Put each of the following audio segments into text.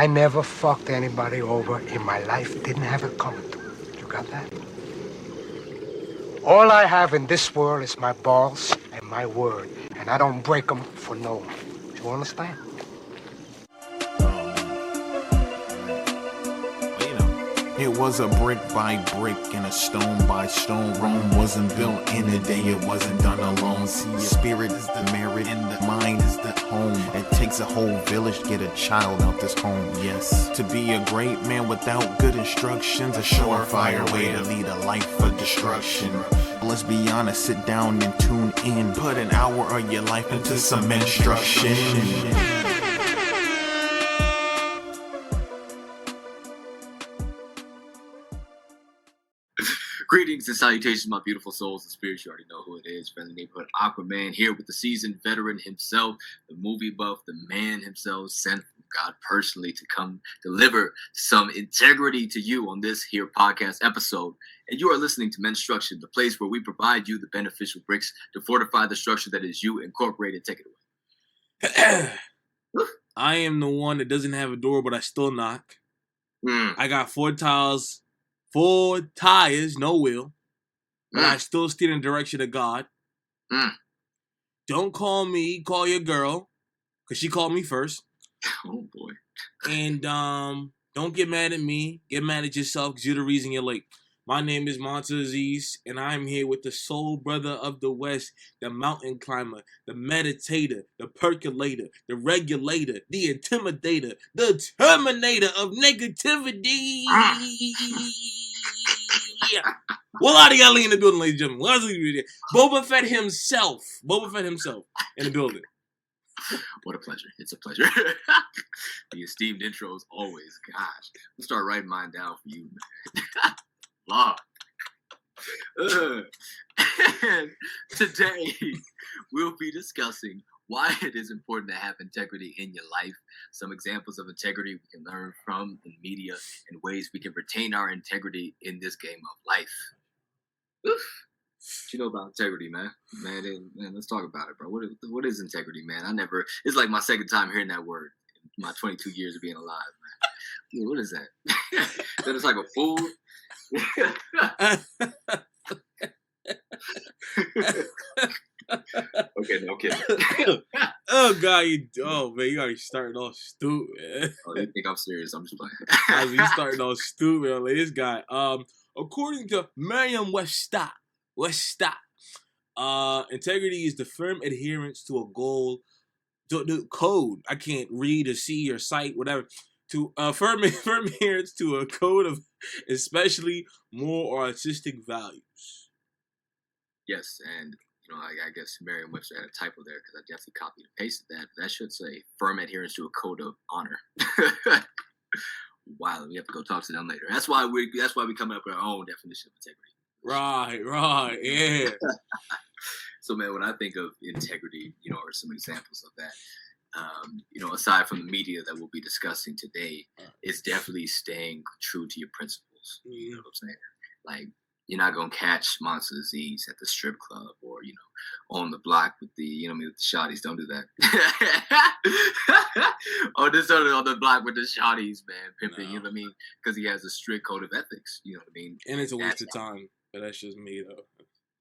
I never fucked anybody over in my life. Didn't have it coming to me. You got that? All I have in this world is my balls and my word. And I don't break them for no one. Do you understand? It was a brick by brick and a stone by stone. Rome wasn't built in a day, it wasn't done alone. See, spirit is the merit and the mind is the home. It takes a whole village to get a child out this home, yes. To be a great man without good instructions, a surefire way to lead a life of destruction. Let's be honest, sit down and tune in. Put an hour of your life into some instruction. Greetings and salutations, my beautiful souls and spirits. You already know who it is. Friendly neighborhood Aquaman here with the seasoned veteran himself, the movie buff, the man himself, sent from God personally to come deliver some integrity to you on this here podcast episode. And you are listening to Menstruction, the place where we provide you the beneficial bricks to fortify the structure that is you. Incorporated. Take it away. I am the one that doesn't have a door, but I still knock. I got 4 tires, no wheel, but I still steer in the direction of God. Don't call me, call your girl, because she called me first. Oh, boy. And don't get mad at me. Get mad at yourself, because you're the reason you're late. My name is Mansa and I'm here with the soul brother of the West, the mountain climber, the meditator, the percolator, the regulator, the intimidator, the terminator of negativity. Waladi Ali in the building, ladies and gentlemen. Boba Fett himself in the building. What a pleasure. It's a pleasure. The esteemed intro as always. Gosh, we'll start writing mine down for you, man. Lord. And today we'll be discussing why it is important to have integrity in your life, some examples of integrity we can learn from in media, and ways we can retain our integrity in this game of life. Oof. What you know about integrity, man? Man, let's talk about it, bro. What is integrity, man? It's like my second time hearing that word in my 22 years of being alive, man. What is that? That it's like a food? Okay, no kidding. Oh God, you already starting off stupid. Oh, you think I'm serious? I'm just playing. You starting off stupid, like this guy. According to Merriam-Webster, integrity is the firm adherence to a goal, to the code. I can't read or see or cite, whatever. To firm adherence to a code of especially moral or artistic values. Yes, and I guess Merriam-Webster had a typo there because I definitely copied and pasted that. That should say firm adherence to a code of honor. Wow, we have to go talk to them later. That's why we come up with our own definition of integrity. Right, yeah. So, man, when I think of integrity, are some examples of that. Aside from the media that we'll be discussing today, it's definitely staying true to your principles. You know what I'm saying? Like, you're not gonna catch Mansa Aziz at the strip club or on the block with the with the shotties. Don't do that. On the block with the shotties, man, pimping. No. You know what I mean? Because he has a strict code of ethics. You know what I mean? And it's a waste of time. But that's just me, though.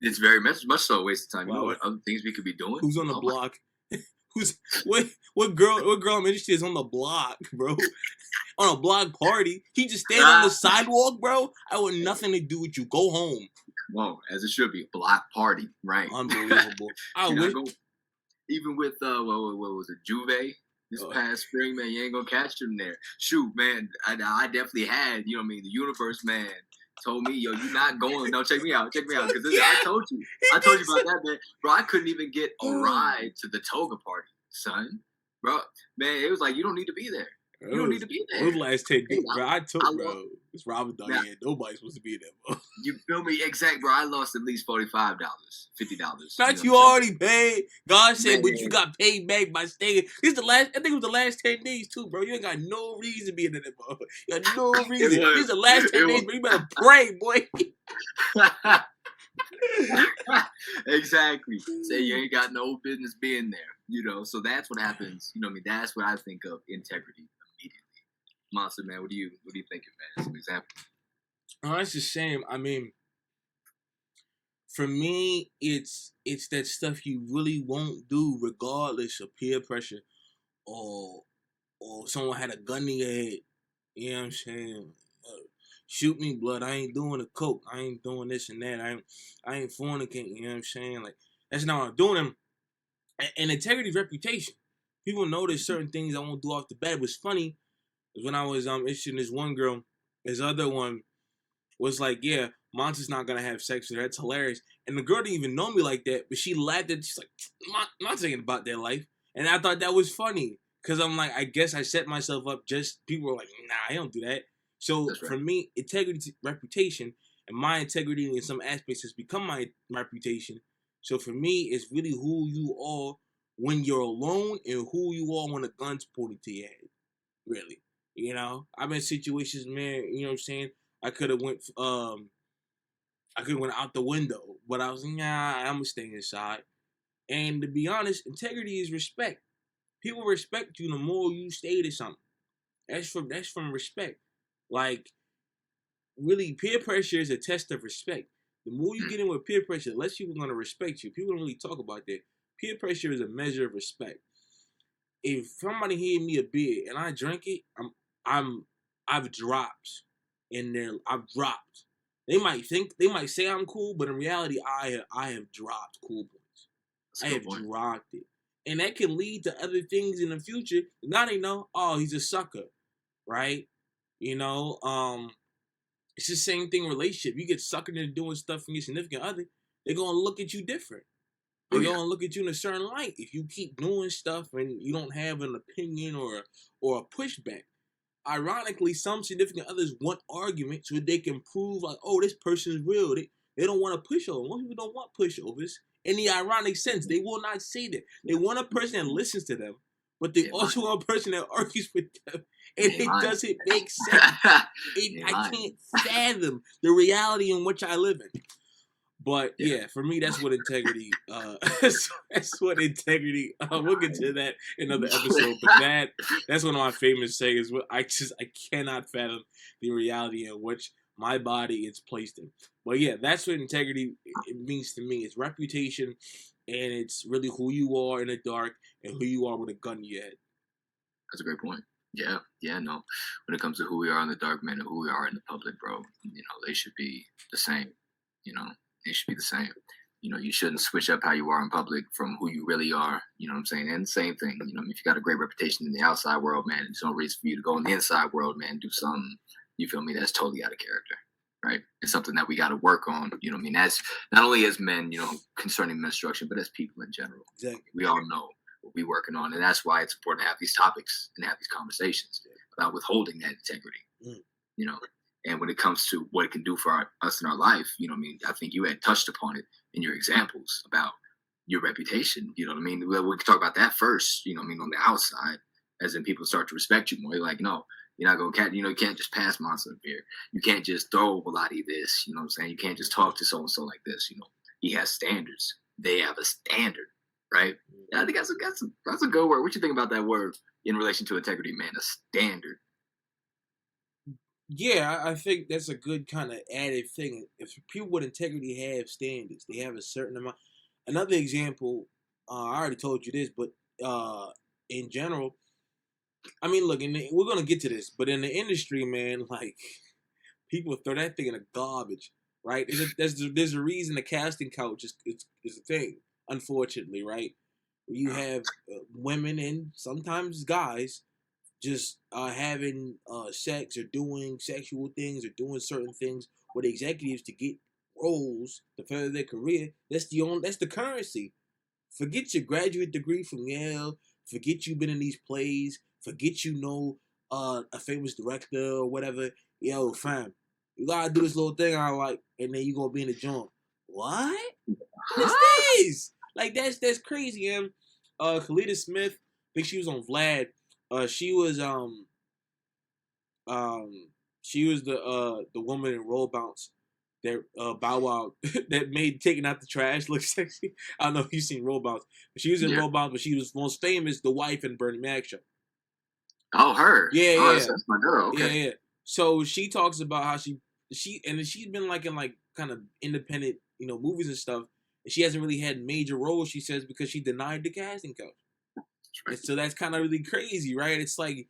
It's very much so a waste of time. Wow. You know what other things we could be doing? Who's on the block? What girl I'm interested is on the block, bro. On a block party. He just standing on the sidewalk, bro. I want nothing to do with you. Go home. Come on, as it should be. Block party, right? Unbelievable. Even with what was it, Juve this past spring, man, you ain't gonna catch him there. Shoot, man, I definitely had, the universe, man, told me, yo, you not going. No, check me out. Because I told you about that, man. Bro, I couldn't even get a ride to the toga party, son. Bro, man, it was like, you don't need to be there. You don't need to be there. Those last 10 days, bro, bro. It's Robert Downey. Nobody's supposed to be there, bro. You feel me? Exactly, bro. I lost at least $45, $50. Not you already paid. God said, but you got paid back by staying. I think it was the last 10 days, too, bro. You ain't got no reason to be in there, bro. You got no reason. These the last 10 days, bro. You better pray, boy. Exactly. Say you ain't got no business being there, So that's what happens. That's what I think of integrity immediately. Monster, man, what do you think of, man? Some example. Oh, it's the same. I mean, for me, it's that stuff you really won't do regardless of peer pressure or someone had a gun in your head. You know what I'm saying? Shoot me, blood. I ain't doing the coke. I ain't doing this and that. I ain't fornicating. You know what I'm saying? Like, that's not what I'm doing. And integrity's reputation. People know there's certain things I won't do off the bat. It was funny when I was issuing this one girl, this other one was like, yeah, Monta's not gonna have sex with her. That's hilarious. And the girl didn't even know me like that, but she laughed at. She's like, I'm not thinking about their life. And I thought that was funny because I'm like, I guess I set myself up. Just people were like, nah, I don't do that. So right. For me, integrity, reputation, and my integrity in some aspects has become my reputation. So for me, it's really who you are when you're alone and who you are when a gun's pointed to your head. Really, you know, I've been in situations, man. You know what I'm saying? I could have went out the window, but I was like, nah, I'm gonna stay inside. And to be honest, integrity is respect. People respect you the more you stay to something. That's from respect. Like, really, peer pressure is a test of respect. The more you get in with peer pressure, the less people are gonna respect you. People don't really talk about that. Peer pressure is a measure of respect. If somebody hand me a beer and I drink it, I've dropped in there. I've dropped. They might say I'm cool, but in reality, I have dropped cool points. I have dropped it. And that can lead to other things in the future. Now they know, oh, he's a sucker, right? You know, it's the same thing in relationship. You get suckered into doing stuff from your significant other, they're going to look at you different. They're going to look at you in a certain light. If you keep doing stuff and you don't have an opinion or a pushback. Ironically, some significant others want arguments so they can prove like, oh, this person is real. They don't want a pushover. Most people don't want pushovers. In the ironic sense, they will not say that. They want a person that listens to them, but they also want a person that argues with them. And it doesn't make sense. I can't fathom the reality in which I live in. But yeah, for me, that's what integrity. That's what integrity. We'll get to that in another episode. But that's one of my famous sayings. I cannot fathom the reality in which my body is placed in. But yeah, that's what integrity it means to me. It's reputation, and it's really who you are in the dark and who you are with a gun in your head. That's a great point. Yeah, no. When it comes to who we are in the dark, man, and who we are in the public, bro, you know, they should be the same. You know. It should be the same. You know, you shouldn't switch up how you are in public from who you really are. You know what I'm saying? And the same thing, you know, if you got a great reputation in the outside world, man, there's no reason for you to go in the inside world, man, do something, you feel me, that's totally out of character, right? It's something that we got to work on. You know what I mean? That's not only as men, you know, concerning menstruation, but as people in general. Exactly. We all know what we're working on. And that's why it's important to have these topics and have these conversations about withholding that integrity, you know? And when it comes to what it can do for us in our life, you know what I mean? I think you had touched upon it in your examples about your reputation. You know what I mean? We can talk about that first, you know what I mean, on the outside, as in people start to respect you more. You're like, no, you're not going to, you know, you can't just pass Mansa a beer. You can't just throw Waladi this, you know what I'm saying? You can't just talk to so-and-so like this, you know. He has standards. They have a standard, right? Yeah, I think that's a good word. What you think about that word in relation to integrity, man? A standard. Yeah, I think that's a good kind of added thing. If people with integrity have standards, they have a certain amount. Another example, I already told you this, but in general, I mean, look, we're going to get to this, but in the industry, man, like, people throw that thing in the garbage, right? There's a reason the casting couch is a thing, unfortunately, right? You have women and sometimes guys just having sex or doing sexual things or doing certain things with executives to get roles to further their career. That's the currency. Forget your graduate degree from Yale. Forget you've been in these plays. Forget you know a famous director or whatever. Yo, fam, you gotta do this little thing I like, and then you gonna be in the joint. What? What's this? Like that's crazy, man. Khalida Smith, I think she was on Vlad. She was the woman in Roll Bounce that Bow Wow that made taking out the trash look sexy. I don't know if you've seen Roll Bounce, but she was in Roll Bounce, but she was most famous, the wife in Bernie Mac show. Oh, her. Yeah, Oh, yeah, that's my girl. yeah, Okay. yeah. So she talks about how she's been like in like kind of independent, movies and stuff. And she hasn't really had major roles, she says, because she denied the casting couch. And so that's kind of really crazy, right? It's like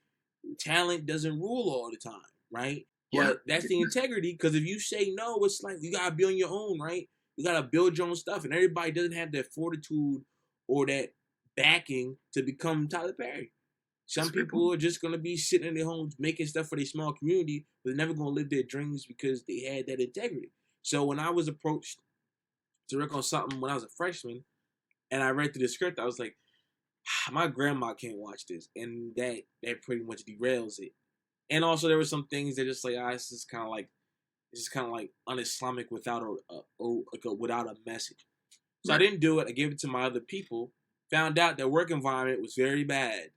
talent doesn't rule all the time, right? Yeah. But that's the integrity, because if you say no, it's like you gotta be on your own, right? You gotta build your own stuff, and everybody doesn't have that fortitude or that backing to become Tyler Perry. Some people are just gonna be sitting in their homes making stuff for their small community, but they're never gonna live their dreams because they had that integrity. So when I was approached to work on something when I was a freshman, and I read through the script, I was like, my grandma can't watch this, and that pretty much derails it. And also there were some things that just like, it's just kind of like un-Islamic without without a message. So I didn't do it. I gave it to my other people. Found out their work environment was very bad,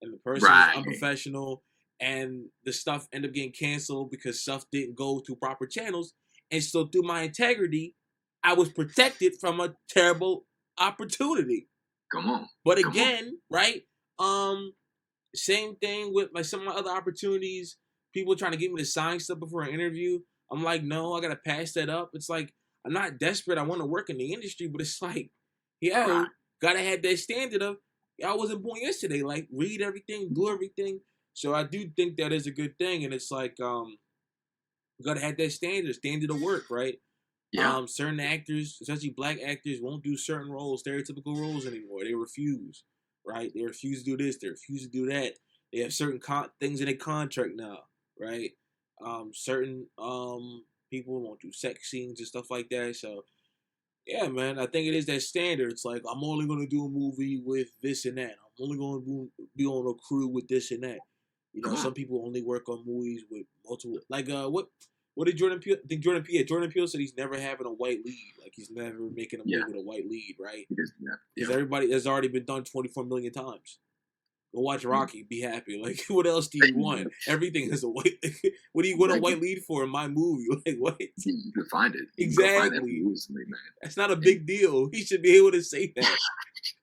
and the person was unprofessional, and the stuff ended up getting canceled because stuff didn't go through proper channels. And so through my integrity, I was protected from a terrible opportunity. Come on. But again, right? Same thing with like some of my other opportunities. People trying to get me to sign stuff before an interview. I'm like, no, I gotta pass that up. It's like I'm not desperate. I want to work in the industry, but it's like, gotta have that standard of I wasn't born yesterday. Like read everything, do everything. So I do think that is a good thing, and it's like gotta have that standard of work, right? Yeah. Certain actors, especially black actors, won't do certain roles, stereotypical roles anymore. They refuse, right? They refuse to do this. They refuse to do that. They have certain things in their contract now, right? Certain people won't do sex scenes and stuff like that. So, yeah, man, I think it is that standard. It's like, I'm only going to do a movie with this and that. I'm only going to be on a crew with this and that. Some people only work on movies with multiple, like, what did Jordan Peele? I think Jordan Peele said he's never having a white lead. Like he's never making a movie with a white lead, right? Because everybody has already been done 24 million times. Go watch Rocky, be happy. Like what else do you want? Everything is a white. What do you want a white lead for in my movie? Like what? You can find it. Exactly. That's not a big deal. He should be able to say that.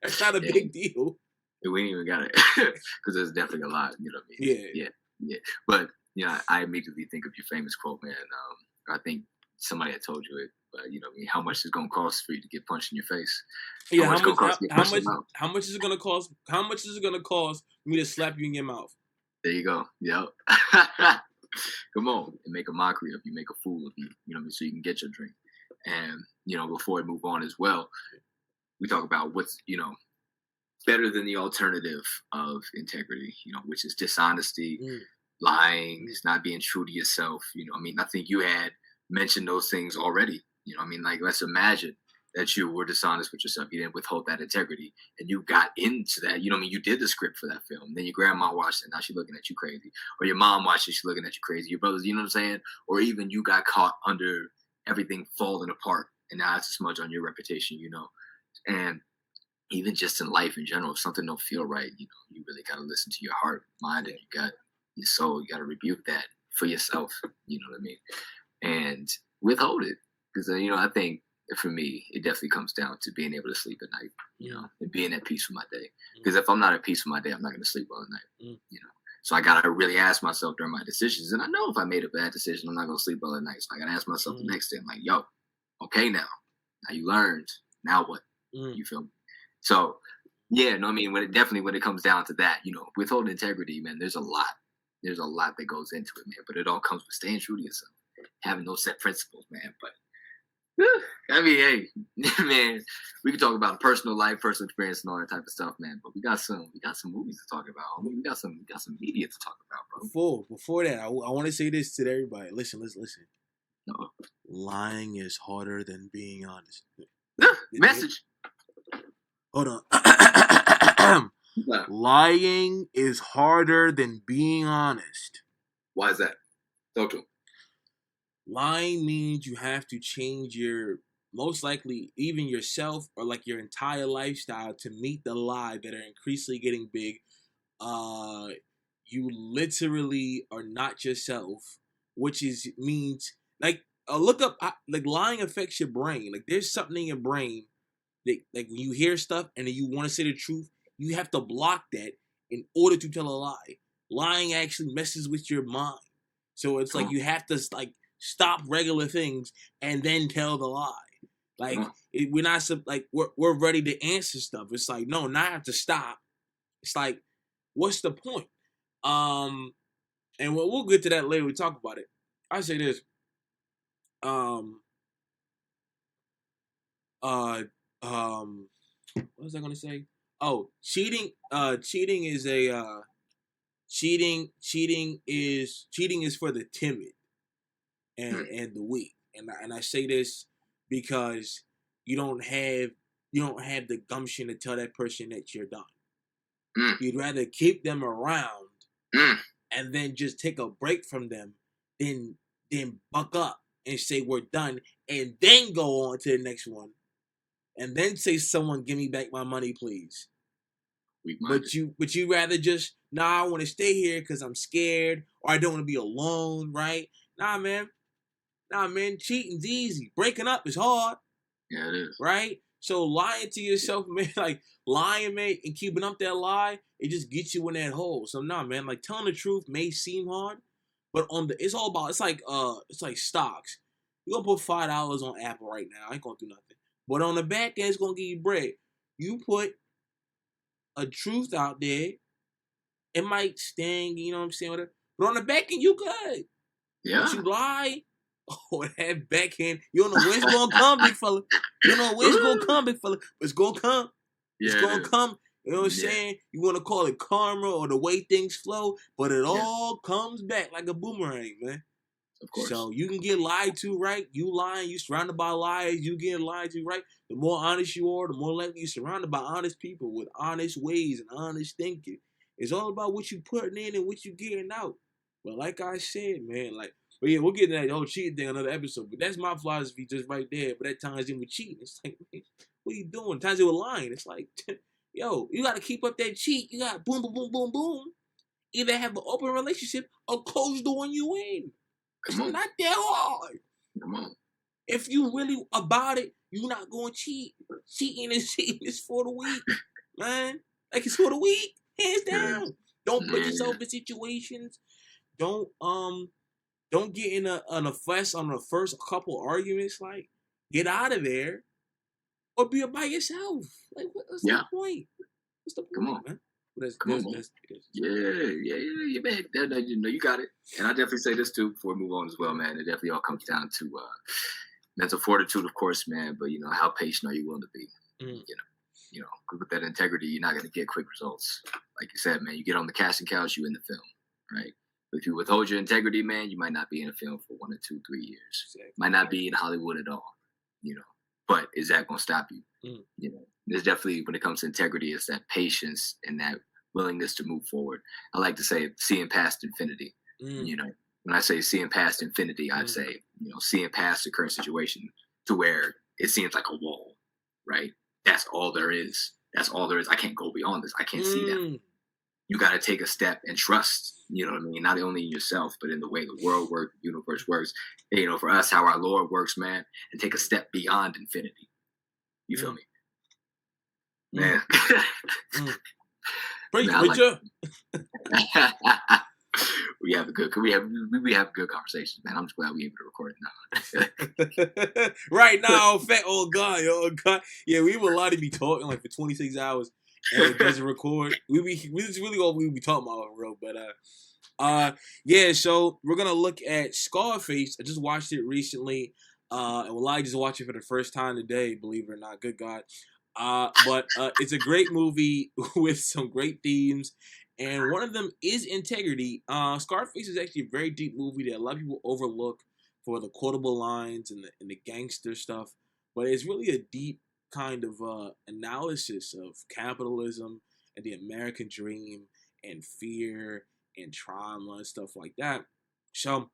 That's not a big deal. We ain't even got it because there's definitely a lot. You know what I mean? Yeah. But I immediately think of your famous quote, man. I think somebody had told you it, but how much is it gonna cost for you to get punched in your face? Yeah, how much is it gonna cost? How much is it gonna cost for me to slap you in your mouth? There you go. Yep. Come on, and make a mockery of you, make a fool of you. So you can get your drink. And before we move on as well, we talk about what's better than the alternative of integrity. Which is dishonesty. Lying, is not being true to yourself. I think you had mentioned those things already. Like let's imagine that you were dishonest with yourself. You didn't withhold that integrity, and you got into that. You did the script for that film. Then your grandma watched it. Now she's looking at you crazy, or your mom watched it. She's looking at you crazy. Your brothers, you know what I'm saying? Or even you got caught under everything falling apart, and now it's a smudge on your reputation. And even just in life in general, if something don't feel right, you really got to listen to your heart, mind, and you got your soul. You got to rebuke that for yourself. You know what I mean? And withhold it. Because, I think for me, it definitely comes down to being able to sleep at night, and being at peace with my day. Because if I'm not at peace with my day, I'm not going to sleep well at night, So I got to really ask myself during my decisions. And I know if I made a bad decision, I'm not going to sleep well at night. So I got to ask myself the next day, I'm like, yo, okay now. Now you learned. Now what? You feel me? So, yeah, when it comes down to that, withholding integrity, man, there's a lot. There's a lot that goes into it, man. But it all comes with staying true to yourself, having those set principles, man. But hey, man, we can talk about personal life, personal experience, and all that type of stuff, man. But we got some movies to talk about. We got some media to talk about, bro. Before that, I want to say this to everybody. Listen. No. Lying is harder than being honest. Message. Hold on. Lying is harder than being honest. Why is that? Talk to him. Lying means you have to change most likely even yourself or like your entire lifestyle to meet the lie that are increasingly getting big. You literally are not yourself, which means like look up like lying affects your brain. Like there's something in your brain that like when you hear stuff and then you want to say the truth, you have to block that in order to tell a lie. lying actually messes with your mind. So it's like Come you have to like stop regular things and then tell the lie. Like we're not like we're ready to answer stuff. It's like no, now I have to stop. It's like, what's the point? And we'll get to that later. We talk about it. I say this. What was I gonna say? Oh, cheating. Cheating is for the timid and the weak. And I say this because you don't have the gumption to tell that person that you're done. You'd rather keep them around and then just take a break from them than buck up and say we're done and then go on to the next one and then say someone give me back my money please. But you rather just I want to stay here because I'm scared or I don't want to be alone, right? Nah man, cheating's easy. Breaking up is hard. Yeah, it is. Right? So lying to yourself, man, like lying, man, and keeping up that lie, it just gets you in that hole. So man, like telling the truth may seem hard, but it's all about it's like stocks. You're gonna put $5 on Apple right now. I ain't gonna do nothing. But on the back end, it's gonna give you bread. You put a truth out there, it might sting, you know what I'm saying? Whatever. But on the back end, you good. Yeah. But you lie. Oh, that backhand. You don't know when it's going to come, big fella. You don't know when it's going to come, big fella. But it's going to come. It's going to come. You know what I'm saying? You want to call it karma or the way things flow, but it all comes back like a boomerang, man. Of course. So you can get lied to, right? You lying, you surrounded by lies, you get lied to, right? The more honest you are, the more likely you're surrounded by honest people with honest ways and honest thinking. It's all about what you putting in and what you getting out. But like I said, man, but yeah, we'll get to that whole cheating thing another episode. But that's my philosophy just right there. But that ties in with cheating. It's like, man, what are you doing? Ties in with lying. It's like, yo, you got to keep up that cheat. You got boom, boom, boom, boom, boom. Either have an open relationship or close the one you in. It's not that hard. Come on. If you really about it, you're not going to cheat. Cheating is for the weak, man. Like it's for the weak, hands down. Don't put yourself in situations. Don't get in a fuss on the first couple arguments. Like, get out of there, or be by yourself. Like, what's the point? What's the point, Come on, man? Yeah, man. You got it. And I definitely say this too before we move on as well, man. It definitely all comes down to mental fortitude, of course, man. But how patient are you willing to be? With that integrity, you're not going to get quick results. Like you said, man, you get on the casting couch, you in the film, right? But if you withhold your integrity, man, you might not be in a film for 1 or 2, 3 years. Exactly. Might not be in Hollywood at all, But is that going to stop you? There's definitely, when it comes to integrity, it's that patience and that willingness to move forward. I like to say seeing past infinity. When I say seeing past infinity, I'd say, seeing past the current situation to where it seems like a wall, right? That's all there is. That's all there is. I can't go beyond this. I can't see that. You got to take a step and trust, you know what I mean? Not only in yourself, but in the way the world works, the universe works. For us, how our Lord works, man, and take a step beyond infinity. You feel me? Man. Preacher. We have good conversations, man. I'm just glad we able to record it now. Right now, oh God. Yeah, we will Waladi be talking like for 26 hours and it doesn't record. This is really all we be talking about, bro. But so we're gonna look at Scarface. I just watched it recently. And Waladi just watched it for the first time today, believe it or not. Good God. But it's a great movie with some great themes, and one of them is integrity. Scarface is actually a very deep movie that a lot of people overlook for the quotable lines and the gangster stuff, but it's really a deep kind of analysis of capitalism and the American dream and fear and trauma and stuff like that. So,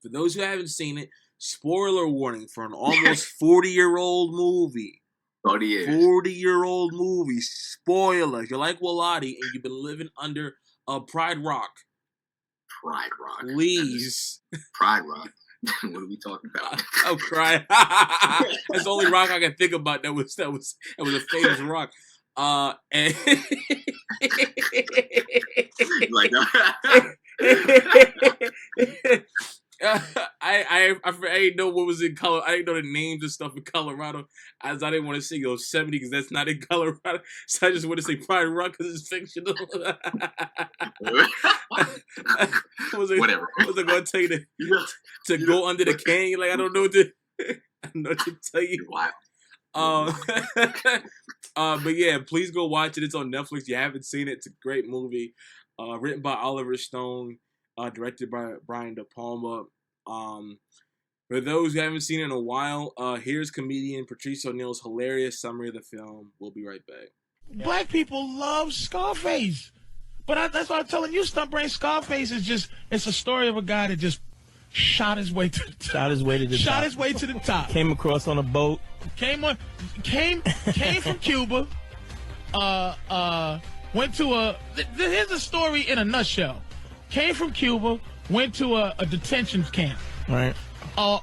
for those who haven't seen it, spoiler warning for an almost 40-year-old movie. 40 years. 40-year-old movie. Spoiler. You're like Waladi and you've been living under a Pride Rock. Pride Rock. Please. Pride Rock. What are we talking about? I'm crying. That's the only rock I can think about that was a famous rock. And Like, I didn't know what was in color. I didn't know the names and stuff in Colorado, as I didn't want to say Yosemite because that's not in Colorado. So I just want to say Pride Rock because it's fictional. whatever. Was I going to tell you to go under the canyon? Like I don't know what to. I don't know what to tell you. Wow. But yeah, please go watch it. It's on Netflix. You haven't seen it. It's a great movie. Written by Oliver Stone. Directed by Brian De Palma. For those who haven't seen it in a while, here's comedian Patrice O'Neal's hilarious summary of the film. We'll be right back. Black people love Scarface. But that's what I'm telling you, Stunt Brain. Scarface is it's a story of a guy that just shot his way to the top. Shot his way to the top. Came across on a boat. Came from Cuba. Went to here's a story in a nutshell. Came from Cuba, went to a detention camp. Right. A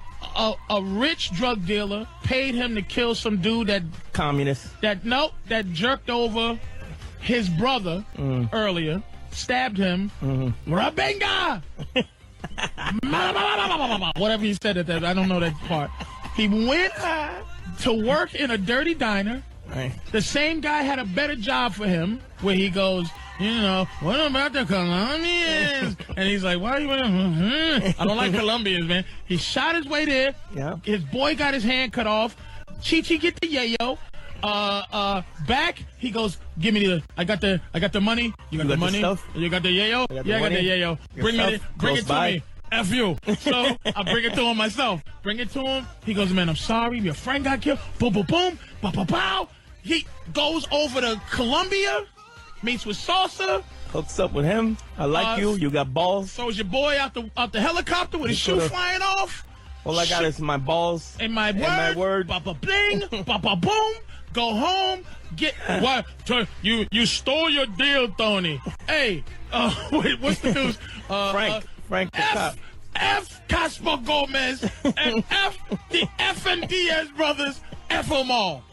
rich drug dealer paid him to kill some dude that jerked over his brother earlier, stabbed him. Rabenga! Whatever he said at that, I don't know that part. He went to work in a dirty diner. Right. The same guy had a better job for him, where he goes, what about the Colombians? And he's like, why are you? I don't like Colombians, man. He shot his way there. Yeah. His boy got his hand cut off. Chi-Chi get the yayo. Back, he goes, give me I got the money. You got the money? Stuff? You got the yayo? I got the yayo. Bring it to me. F you. So I bring it to him myself. Bring it to him. He goes, man, I'm sorry. Your friend got killed. Boom, boom, boom. Pow, pow, pow. He goes over to Colombia, meets with Salsa. Hooks up with him. I like you. You got balls. Throws your boy out the helicopter with his shoe flying off. All I got is my balls and my word. Ba ba bling. Ba ba boom. Go home. Get what? You stole your deal, Tony. Hey, wait, what's the news? Frank the cop. F. Casper Gomez and F. the F and Diaz brothers. F them all.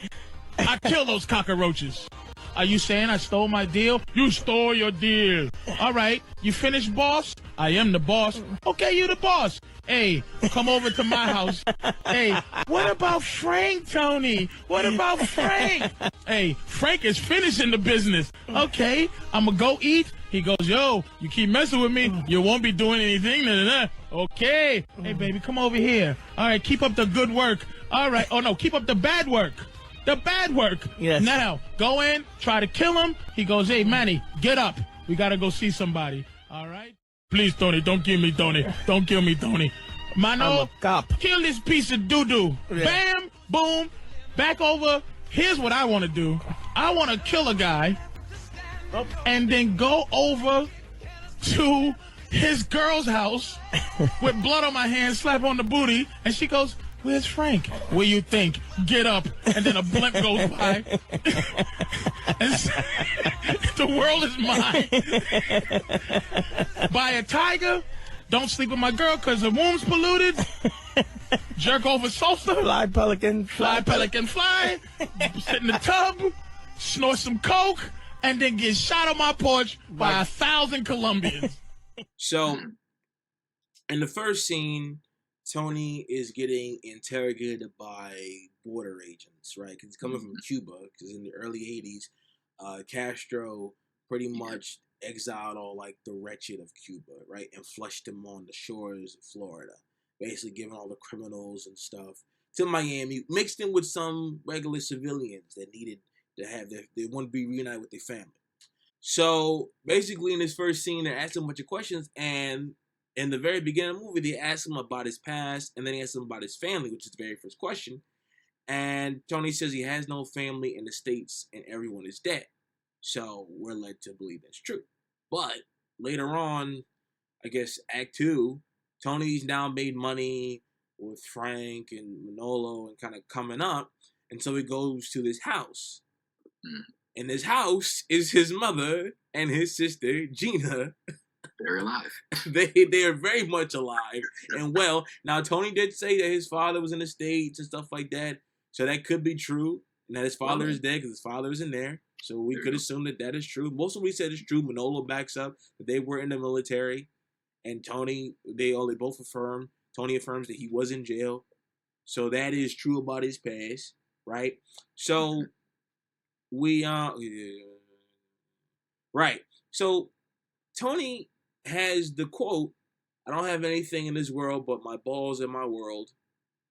I kill those cockroaches. Are you saying I stole my deal? You stole your deal. All right. You finished, boss? I am the boss. Okay, you the boss. Hey, come over to my house. Hey, what about Frank, Tony? What about Frank? Hey, Frank is finishing the business. Okay, I'm going to go eat. He goes, yo, you keep messing with me, you won't be doing anything. Okay. Hey, baby, come over here. All right, keep up the good work. All right. Oh, no, keep up the bad work. The bad work. Yes. Now, go in, try to kill him. He goes, hey, Manny, get up. We got to go see somebody. All right? Please, Tony, don't kill me, Tony. Don't kill me, Tony. Mano, I'm a cop. Kill this piece of doo-doo. Yeah. Bam, boom, back over. Here's what I want to do. I want to kill a guy and then go over to his girl's house with blood on my hands, slap on the booty, and she goes, where's Frank? Where you think? Get up. And then a blimp goes by. And the world is mine. Buy a tiger. Don't sleep with my girl because the womb's polluted. Jerk over salsa. Fly pelican. Fly. Sit in the tub. Snort some coke. And then get shot on my porch by 1,000 Colombians. So, in the first scene, Tony is getting interrogated by border agents, right? Because he's coming from Cuba. Because in the early 80s, Castro pretty much exiled all like the wretched of Cuba, right? And flushed them on the shores of Florida. Basically giving all the criminals and stuff to Miami, mixed in with some regular civilians that needed to have they want to be reunited with their family. So basically in this first scene, they're asking a bunch of questions, and in the very beginning of the movie, they ask him about his past, and then they ask him about his family, which is the very first question. And Tony says he has no family in the States and everyone is dead. So we're led to believe that's true. But later on, I guess Act 2, Tony's now made money with Frank and Manolo and kind of coming up. And so he goes to this house. And this house is his mother and his sister, Gina. They're alive. They are very much alive and well. Now, Tony did say that his father was in the States and stuff like that. So that could be true. And that his father is dead because his father isn't there. So we could assume that is true. Most of what we said is true. Manolo backs up that they were in the military, and Tony, they both affirm. Tony affirms that he was in jail. So that is true about his past, right? So we right. So Tony has the quote, "I don't have anything in this world but my balls in my world,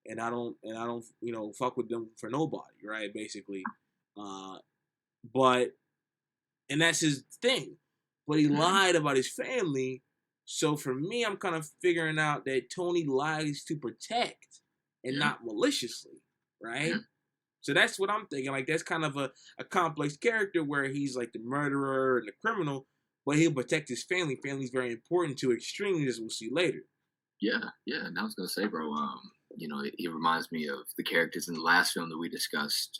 and I don't fuck with them for nobody," right? Basically. And that's his thing. But he lied about his family. So for me, I'm kind of figuring out that Tony lies to protect and not maliciously, right? So that's what I'm thinking. Like, that's kind of a complex character where he's like the murderer and the criminal, but he'll protect his family. Family's very important to extremely, as we'll see later. Yeah. And I was going to say, bro, it reminds me of the characters in the last film that we discussed,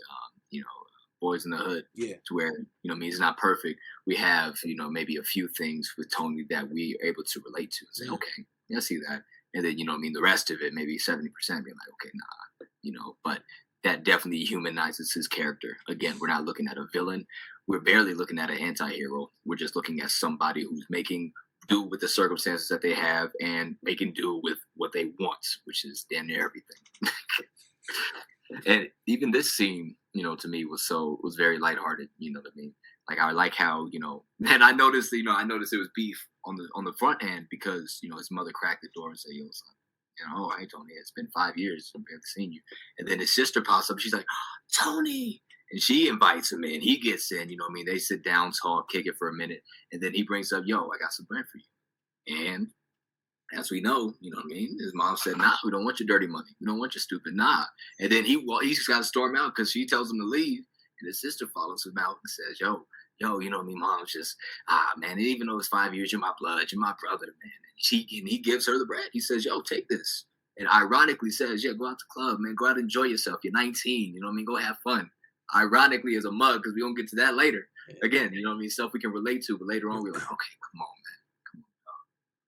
Boys in the Hood. Yeah. To where, he's not perfect. We have, maybe a few things with Tony that we are able to relate to and say, okay, I see that. And then, the rest of it, maybe 70% being like, okay, nah, but that definitely humanizes his character. Again, we're not looking at a villain. We're barely looking at an anti-hero. We're just looking at somebody who's making do with the circumstances that they have and making do with what they want, which is damn near everything. And even this scene, to me was very lighthearted. You know what I mean? Like, I like how, and I noticed it was beef on the front end because, his mother cracked the door and said, yo, son, hey, Tony, it's been 5 years since we haven't seen you. And then his sister pops up. She's like, oh, Tony. And she invites him in. He gets in, They sit down, talk, kick it for a minute. And then he brings up, yo, I got some bread for you. And as we know, his mom said, nah, we don't want your dirty money. We don't want your stupid nah. And then he's got to storm out because she tells him to leave. And his sister follows him out and says, yo, mom's just, man, even though it's 5 years, you're my blood, you're my brother, man. And he gives her the bread. He says, yo, take this. And ironically says, yeah, go out to the club, man. Go out and enjoy yourself. You're 19, Go have fun. Ironically as a mug, because we don't get to that later. Again, stuff we can relate to, but later on we're like, okay, come on, man. Come on, dog.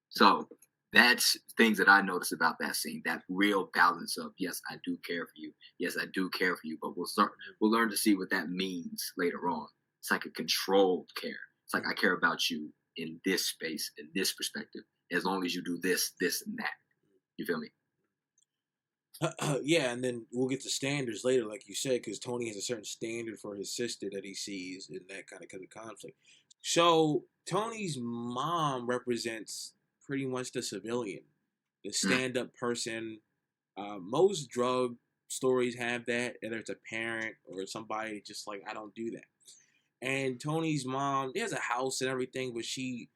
So that's things that I noticed about that scene, that real balance of, yes, I do care for you. Yes, I do care for you, but we'll learn to see what that means later on. It's like a controlled care. It's like, I care about you in this space, in this perspective, as long as you do this, this, and that. You feel me? Yeah, and then we'll get to standards later, like you said, because Tony has a certain standard for his sister that he sees in that kind of conflict. So Tony's mom represents pretty much the civilian, the stand-up person. Most drug stories have that, whether it's a parent or somebody just like, I don't do that. And Tony's mom, he has a house and everything, but she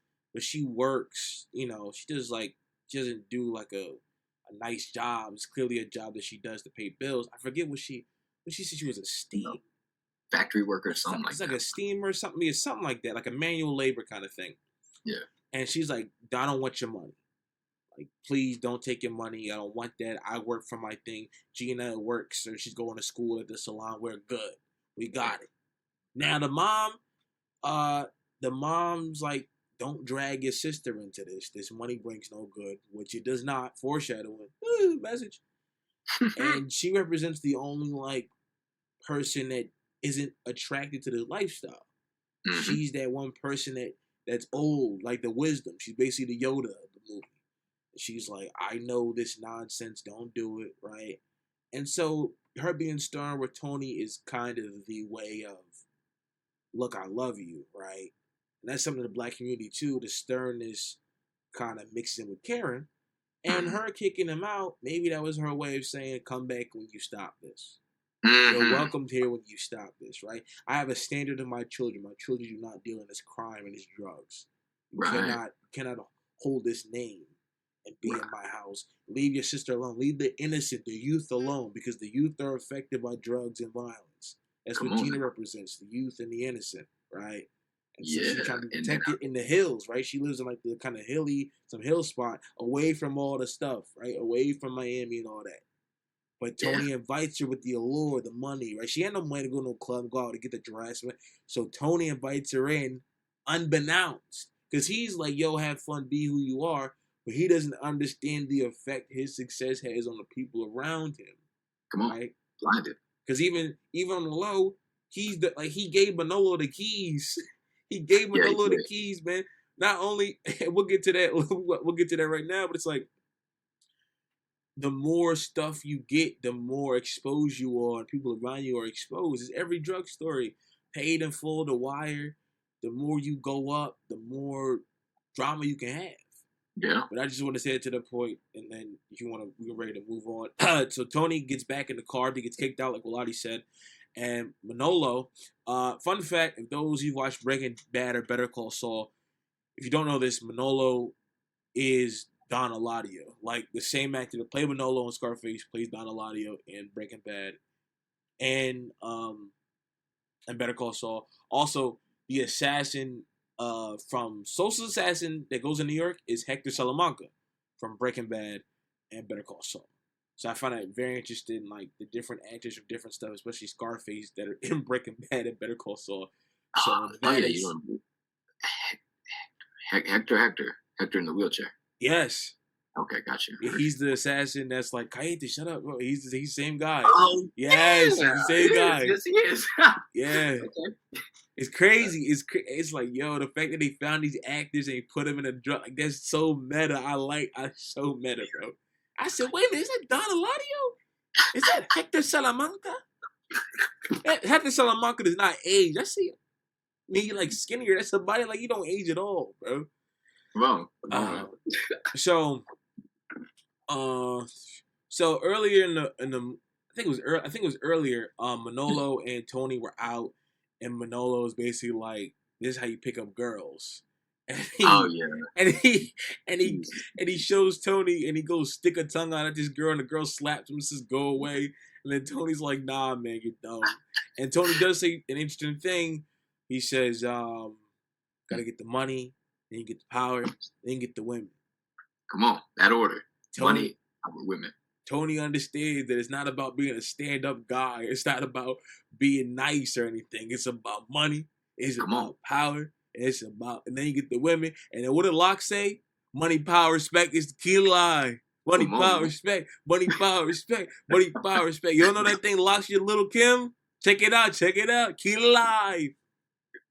works, she doesn't do like a nice job. It's clearly a job that she does to pay bills. I forget what she said. She was a steam factory worker or something like that. It's like a steamer or something. It's something like that, like a manual labor kind of thing. Yeah. And she's like, I don't want your money. Like, please don't take your money. I don't want that. I work for my thing. Gina works, or she's going to school at the salon. We're good. We got it. Now the mom's like, don't drag your sister into this. This money brings no good, which it does not. Foreshadowing. Message. And she represents the only like person that isn't attracted to the lifestyle. Mm-hmm. She's that one person that's old, like the wisdom. She's basically the Yoda of the movie. She's like, I know this nonsense. Don't do it, right? And so her being stern with Tony is kind of the way of, look, I love you, right? And that's something in the black community too. The sternness kind of mixes in with Karen. And her kicking him out, maybe that was her way of saying, come back when you stop this. You're welcomed here when you stop this, right? I have a standard of my children. My children do not deal in this crime and this drugs. You cannot hold this name and be in my house. Leave your sister alone. Leave the innocent, the youth alone, because the youth are affected by drugs and violence. That's what Gina represents, the youth and the innocent, right? And so she's trying to protect it in the hills, right? She lives in like the kind of some hill spot away from all the stuff, right? Away from Miami and all that. But Tony invites her with the allure, the money, right? She had no money to go to no club, go out to get the dress. So Tony invites her in unbeknownst. Because he's like, yo, have fun, be who you are. But he doesn't understand the effect his success has on the people around him. Come on, right? Blinded. Because even on the low, he gave Manolo the keys. He gave Manolo the keys, man. Not only we'll get to that. We'll get to that right now, but it's like the more stuff you get, the more exposed you are, and people around you are exposed. It's every drug story, paid in full, The Wire. The more you go up, the more drama you can have. Yeah. But I just want to say it to the point, and then if you want to, we're ready to move on. So Tony gets back in the car. He gets kicked out, like Waladi said. And Manolo, fun fact, if those who watched Breaking Bad or Better Call Saul, if you don't know this, Manolo is Don Eladio. Like, the same actor that played Manolo in Scarface plays Don Eladio in Breaking Bad and Better Call Saul. Also, the assassin from Social Assassin that goes in New York is Hector Salamanca from Breaking Bad and Better Call Saul. So I find it very interesting, like, the different actors from different stuff, especially Scarface, that are in Breaking Bad and Better Call Saul. So Hector in the wheelchair. Yes. Okay, gotcha. He's the assassin that's like, Cayete, shut up, bro. He's the same guy. Oh, yes, he's the same guy. Yes, he is. Yeah. Okay. It's crazy. It's like, yo, the fact that they found these actors and they put them in a drug, like, that's so meta. I so meta, bro. I said, wait a minute, is that Don Eladio? Is that Hector Salamanca? Hector Salamanca does not age. I see me like skinnier. That's somebody like you don't age at all, bro. Wrong. So earlier in the I think it was earlier. Manolo and Tony were out, and Manolo is basically like, "This is how you pick up girls." And he shows Tony, and he goes stick a tongue out at this girl, and the girl slaps him and says, "Go away." And then Tony's like, "Nah, man, you're dumb." And Tony does say an interesting thing. He says, "Gotta get the money, then you get the power, then you get the women." Come on, that order. Tony, money, power, women. Tony understands that it's not about being a stand-up guy. It's not about being nice or anything. It's about money. It's about power. It's about, and then you get the women. And then what did Locke say? Money, power, respect is the key to life. Money, power, respect. Money, power, respect. Money, power, respect. You don't know that thing, Locke's your Little Kim? Check it out. Key to life.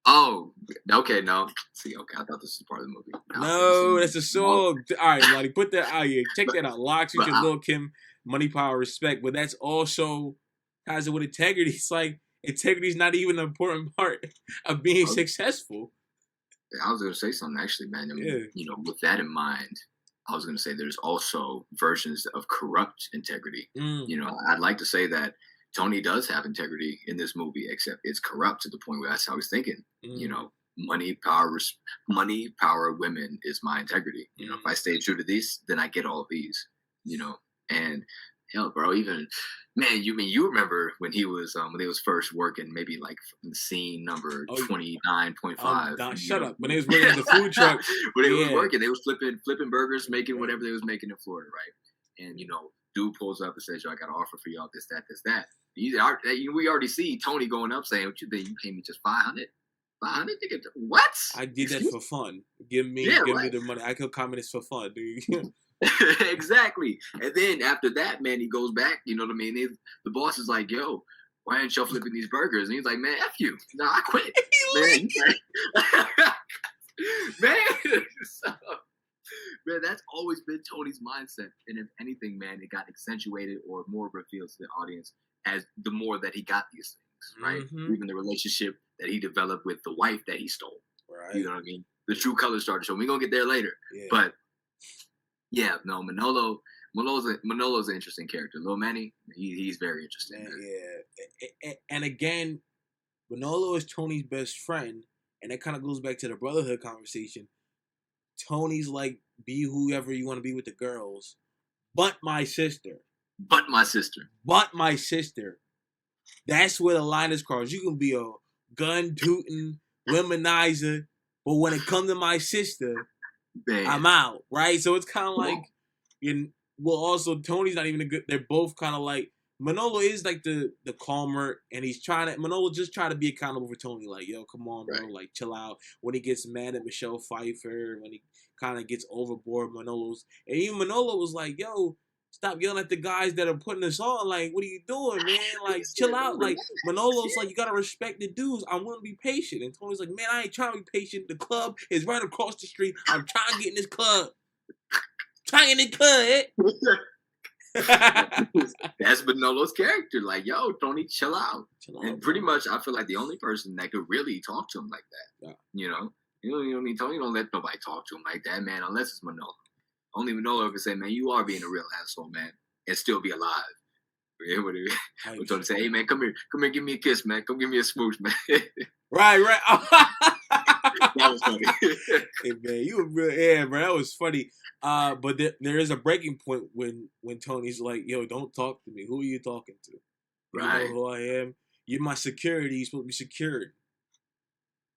Oh, okay, no. See, okay, I thought this was part of the movie. No, that's a song. All right, buddy, put that out here. Check that out. Locke's your Little Kim. Money, power, respect. But that's also ties it with integrity. It's like, integrity is not even an important part of being successful. I was going to say something, actually, man. I mean, with that in mind, I was going to say there's also versions of corrupt integrity. I'd like to say that Tony does have integrity in this movie, except it's corrupt to the point where that's how he's thinking. Money, power, women is my integrity. If I stay true to these, then I get all of these. And hell, bro, even man, you remember when he was when they was first working, maybe like scene number 29.5. Shut up. When they was working at the food truck, when they was working, they was flipping burgers, making whatever they was making in Florida, right? And dude pulls up and says, "Yo, I got an offer for y'all. This, that." We already see Tony going up saying, "What you think? You pay me just 500? 500? What? I did that for fun. Give me the money. I could comment this for fun, dude." Exactly. And then after that, man, he goes back. You know what I mean? The boss is like, "Yo, why aren't y'all flipping these burgers?" And he's like, "Man, F you. No, I quit." Man, that's always been Tony's mindset. And if anything, man, it got accentuated or more revealed to the audience as the more that he got these things, right? Mm-hmm. Even the relationship that he developed with the wife that he stole. Right. You know what I mean? The true colors started showing. We're going to get there later. Yeah. But yeah, no, Manolo's an interesting character. Lil Manny, he's very interesting. Yeah. And again, Manolo is Tony's best friend, and that kind of goes back to the brotherhood conversation. Tony's like, be whoever you want to be with the girls, but my sister. That's where the line is crossed. You can be a gun-tooting womanizer, but when it comes to my sister, man, I'm out, right? So it's kind of like, also Tony's not even a good. They're both kind of like, Manolo is like the calmer, and Manolo just try to be accountable for Tony. Like, yo, come on, bro, like chill out. When he gets mad at Michelle Pfeiffer, when he kind of gets overboard, and even Manolo was like, yo, Stop yelling at the guys that are putting us on. Like, what are you doing, man? Like, chill out. Like, Manolo's like, you gotta respect the dudes. I want to be patient. And Tony's like, man, I ain't trying to be patient. The club is right across the street. I'm trying to get in this club. Trying to cut. That's Manolo's character. Like, yo, Tony, chill out. And pretty much, I feel like the only person that could really talk to him like that. Yeah. You know what I mean? Tony don't let nobody talk to him like that, man, unless it's Manolo. Only Manolo can say, man, you are being a real asshole, man, and still be alive. Yeah, what I'm trying to say, hey, man, come here, give me a kiss, man. Come give me a smooch, man. Right. That was funny. Hey, man, you were real, yeah, bro. That was funny. But there is a breaking point when Tony's like, yo, don't talk to me. Who are you talking to? Right. You know who I am? You're my security. You're supposed to be secured.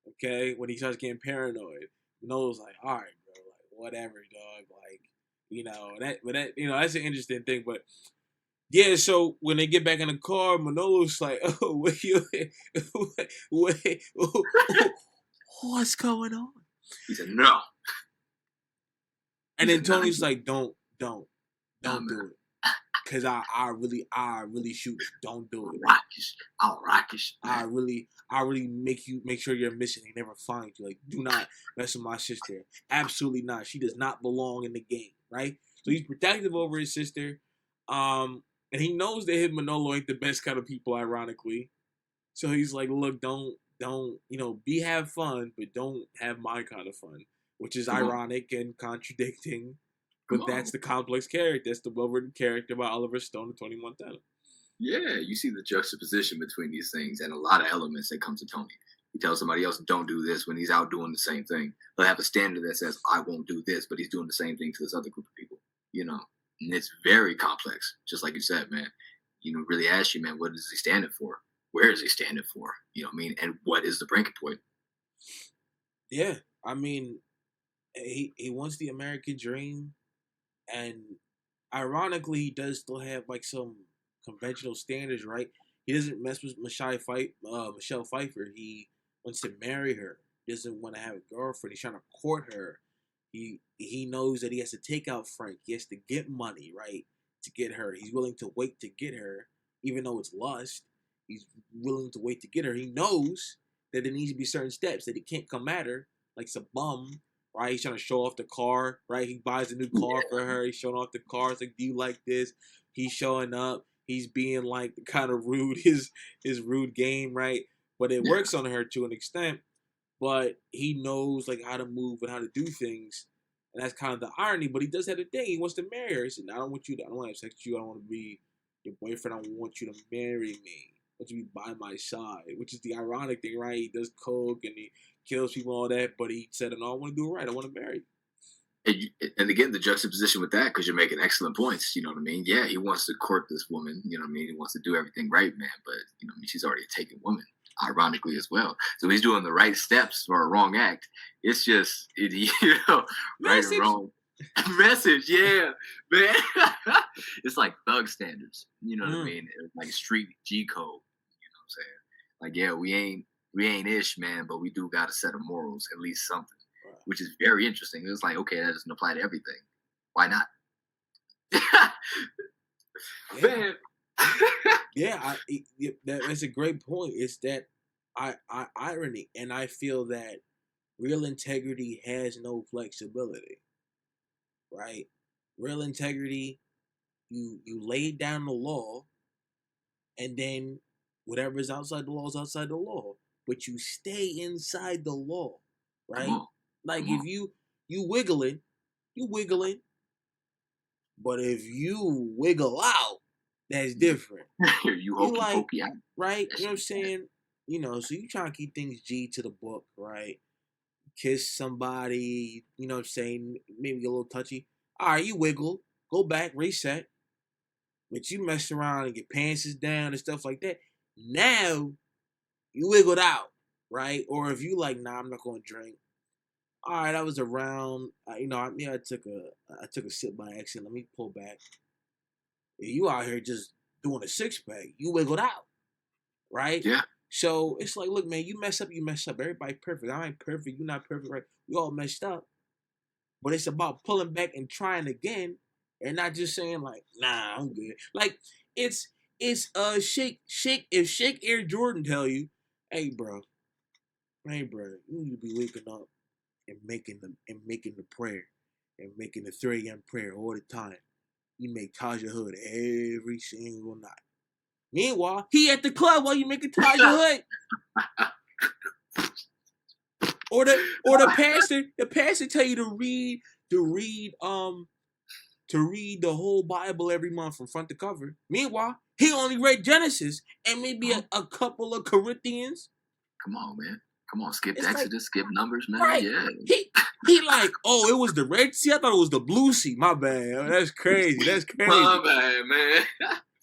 Okay? When he starts getting paranoid, Manolo's like, all right, bro, like, whatever, dog. Like, that's an interesting thing. But yeah, so when they get back in the car, Manolo's like, oh, what's going on? He said, no. And then Tony's like, don't do it. Cause I really shoot. Don't do it. I'll rock you. I really make sure you're missing. They never find you. Like, do not mess with my sister. Absolutely not. She does not belong in the game, right? So he's protective over his sister. And he knows that him Manolo ain't the best kind of people, ironically. So he's like, look, don't, have fun, but don't have my kind of fun. Which is ironic and contradicting. But that's the complex character. That's the well-written character by Oliver Stone and Tony Montana. Yeah, you see the juxtaposition between these things and a lot of elements that come to Tony. He tells somebody else, don't do this when he's out doing the same thing. He'll have a standard that says, I won't do this, but he's doing the same thing to this other group of people. And it's very complex, just like you said, man. Really ask you, man, what is he standing for? Where is he standing for? You know what I mean? And what is the breaking point? Yeah, I mean, he wants the American dream, and ironically, he does still have like some conventional standards, right? He doesn't mess with Michelle Pfeiffer. He wants to marry her. He doesn't want to have a girlfriend. He's trying to court her. He knows that he has to take out Frank. He has to get money, right, to get her. He's willing to wait to get her, even though it's lust. He's willing to wait to get her. He knows that there needs to be certain steps, that he can't come at her like some bum, right? He's trying to show off the car, right? He buys a new car for her. He's showing off the car. It's like, do you like this? He's showing up. He's being like kind of rude, his rude game, right? But it works on her to an extent. But he knows like how to move and how to do things. And that's kind of the irony. But he does have a thing. He wants to marry her. He said, I don't want to have sex with you. I don't want to be your boyfriend. I want you to marry me. I want you to be by my side. Which is the ironic thing, right? He does coke and he kills people and all that. But he said, no, I want to do it right. I want to marry you. And again, the juxtaposition with that, because you're making excellent points, you know what I mean? Yeah, he wants to court this woman, you know what I mean? He wants to do everything right, man. But, she's already a taken woman, ironically as well. So he's doing the right steps for a wrong act. It's just, right or wrong. Message, yeah, man. It's like thug standards, you know what I mean? Like street G code, you know what I'm saying? Like, yeah, we ain't ish, man, but we do got a set of morals, at least something. Which is very interesting. It's like, okay, that doesn't apply to everything. Why not? Man. That's a great point. It's that irony, and I feel that real integrity has no flexibility, right? Real integrity, you lay down the law, and then whatever is outside the law is outside the law, but you stay inside the law, right? Like if you wiggling, but if you wiggle out, that's different. you hokey out, right? You know what I'm saying? So you trying to keep things G to the book, right? Kiss somebody, you know what I'm saying? Maybe a little touchy. All right, you wiggle, go back, reset. But you mess around and get pants down and stuff like that. Now you wiggled out, right? Or if you like, nah, I'm not gonna drink. All right, I was around. I took a sip by accident. Let me pull back. You out here just doing a 6-pack. You wiggled out, right? Yeah. So it's like, look, man, you mess up. Everybody perfect. I ain't perfect. You're not perfect, right? We all messed up. But it's about pulling back and trying again. and not just saying like, nah, I'm good. Like it's Shake if Shake Air Jordan tell you, hey bro, you need to be waking up and making the prayer and making the 3 a.m. prayer all the time. You make Taja Hood every single night. Meanwhile, he at the club while you making Taja Hood. Or the pastor tell you to read the whole Bible every month from front to cover. Meanwhile, he only read Genesis and maybe a couple of Corinthians. Come on, man. Come on, skip It's Exodus, like, skip Numbers, man. Right. Yeah. He like, oh, it was the Red Sea. I thought it was the Blue Sea. My bad. Oh, that's crazy. That's crazy. My bad, man.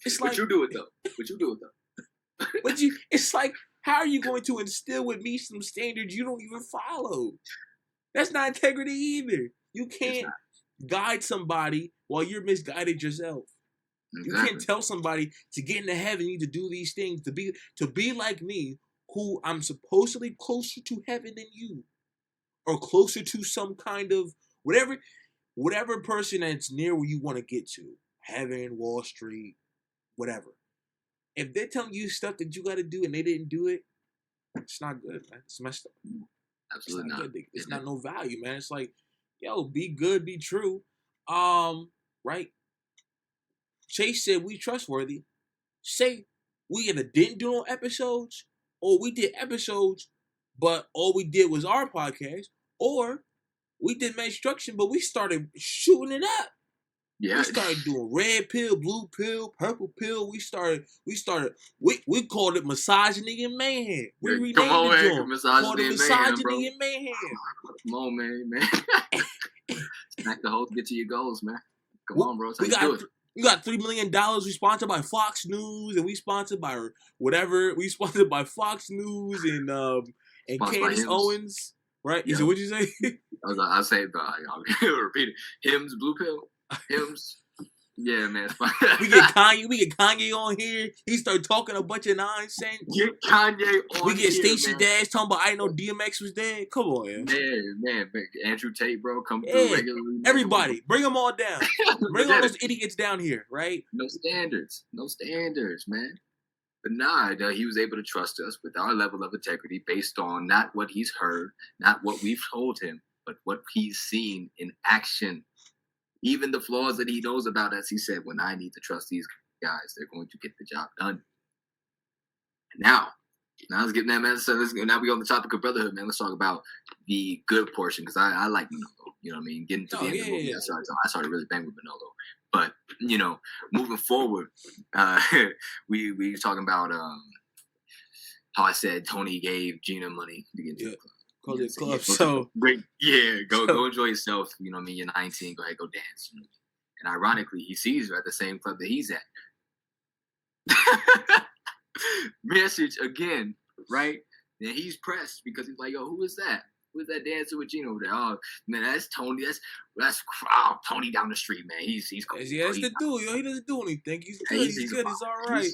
It's But like, you do it though. it's like, how are you going to instill with me some standards you don't even follow? That's not integrity either. You can't guide somebody while you're misguided yourself. Exactly. You can't tell somebody to get into heaven, you need to do these things to be like me, who I'm supposedly closer to heaven than you, or closer to some kind of whatever person that's near where you want to get to, heaven, Wall Street, whatever. If they're telling you stuff that you got to do and they didn't do it, it's not good, man. It's messed up. Absolutely it's not. Good. It's not no value, man. It's like, yo, be good, be true. Right? Chase said we trustworthy. Say we either didn't do no episodes, or we did episodes, but all we did was our podcast, or we did instruction, but we started shooting it up. Yeah. We started doing red pill, blue pill, purple pill. We called it misogyny and mayhem. We renamed the joint. Misogyny and mayhem. Come on, man. Smack the hole to get to your goals, man. Come on, bro. We got $3 million. We sponsored by Fox News, and we sponsored by whatever. We sponsored by Fox News and Candace Owens, right? Yeah. Is it what you say? I say, but I'll repeat it. Hims, blue pill. Hims. Yeah, man. We get Kanye on here. He started talking a bunch of nonsense. Get Kanye on. We get here, Stacey man. Dash talking about I didn't know DMX was dead. Come on, man. Andrew Tate, bro, come through regularly. Everybody, bring them all down. Bring all those idiots down here, right? No standards, man. But nah, he was able to trust us with our level of integrity based on not what he's heard, not what we've told him, but what he's seen in action. Even the flaws that he knows about, as he said, when I need to trust these guys, they're going to get the job done. Now let's get that, man. So now we on the topic of brotherhood, man. Let's talk about the good portion, because I like Manolo. You know what I mean? Getting to the end of the movie, I started really banging with Manolo. But, moving forward, we were talking about how I said Tony gave Gina money to get into the club. So great, go enjoy yourself. You know what I mean? You're 19, go ahead, go dance. And ironically, he sees her at the same club that he's at. Message again, right? And he's pressed because he's like, yo, who is that? Who's that dancer with Gina over there? Oh man, that's Tony. That's Tony down the street, man. He's cool. Yeah, that's the dude. Yo, he doesn't do anything. He's good. He's good. He's all right.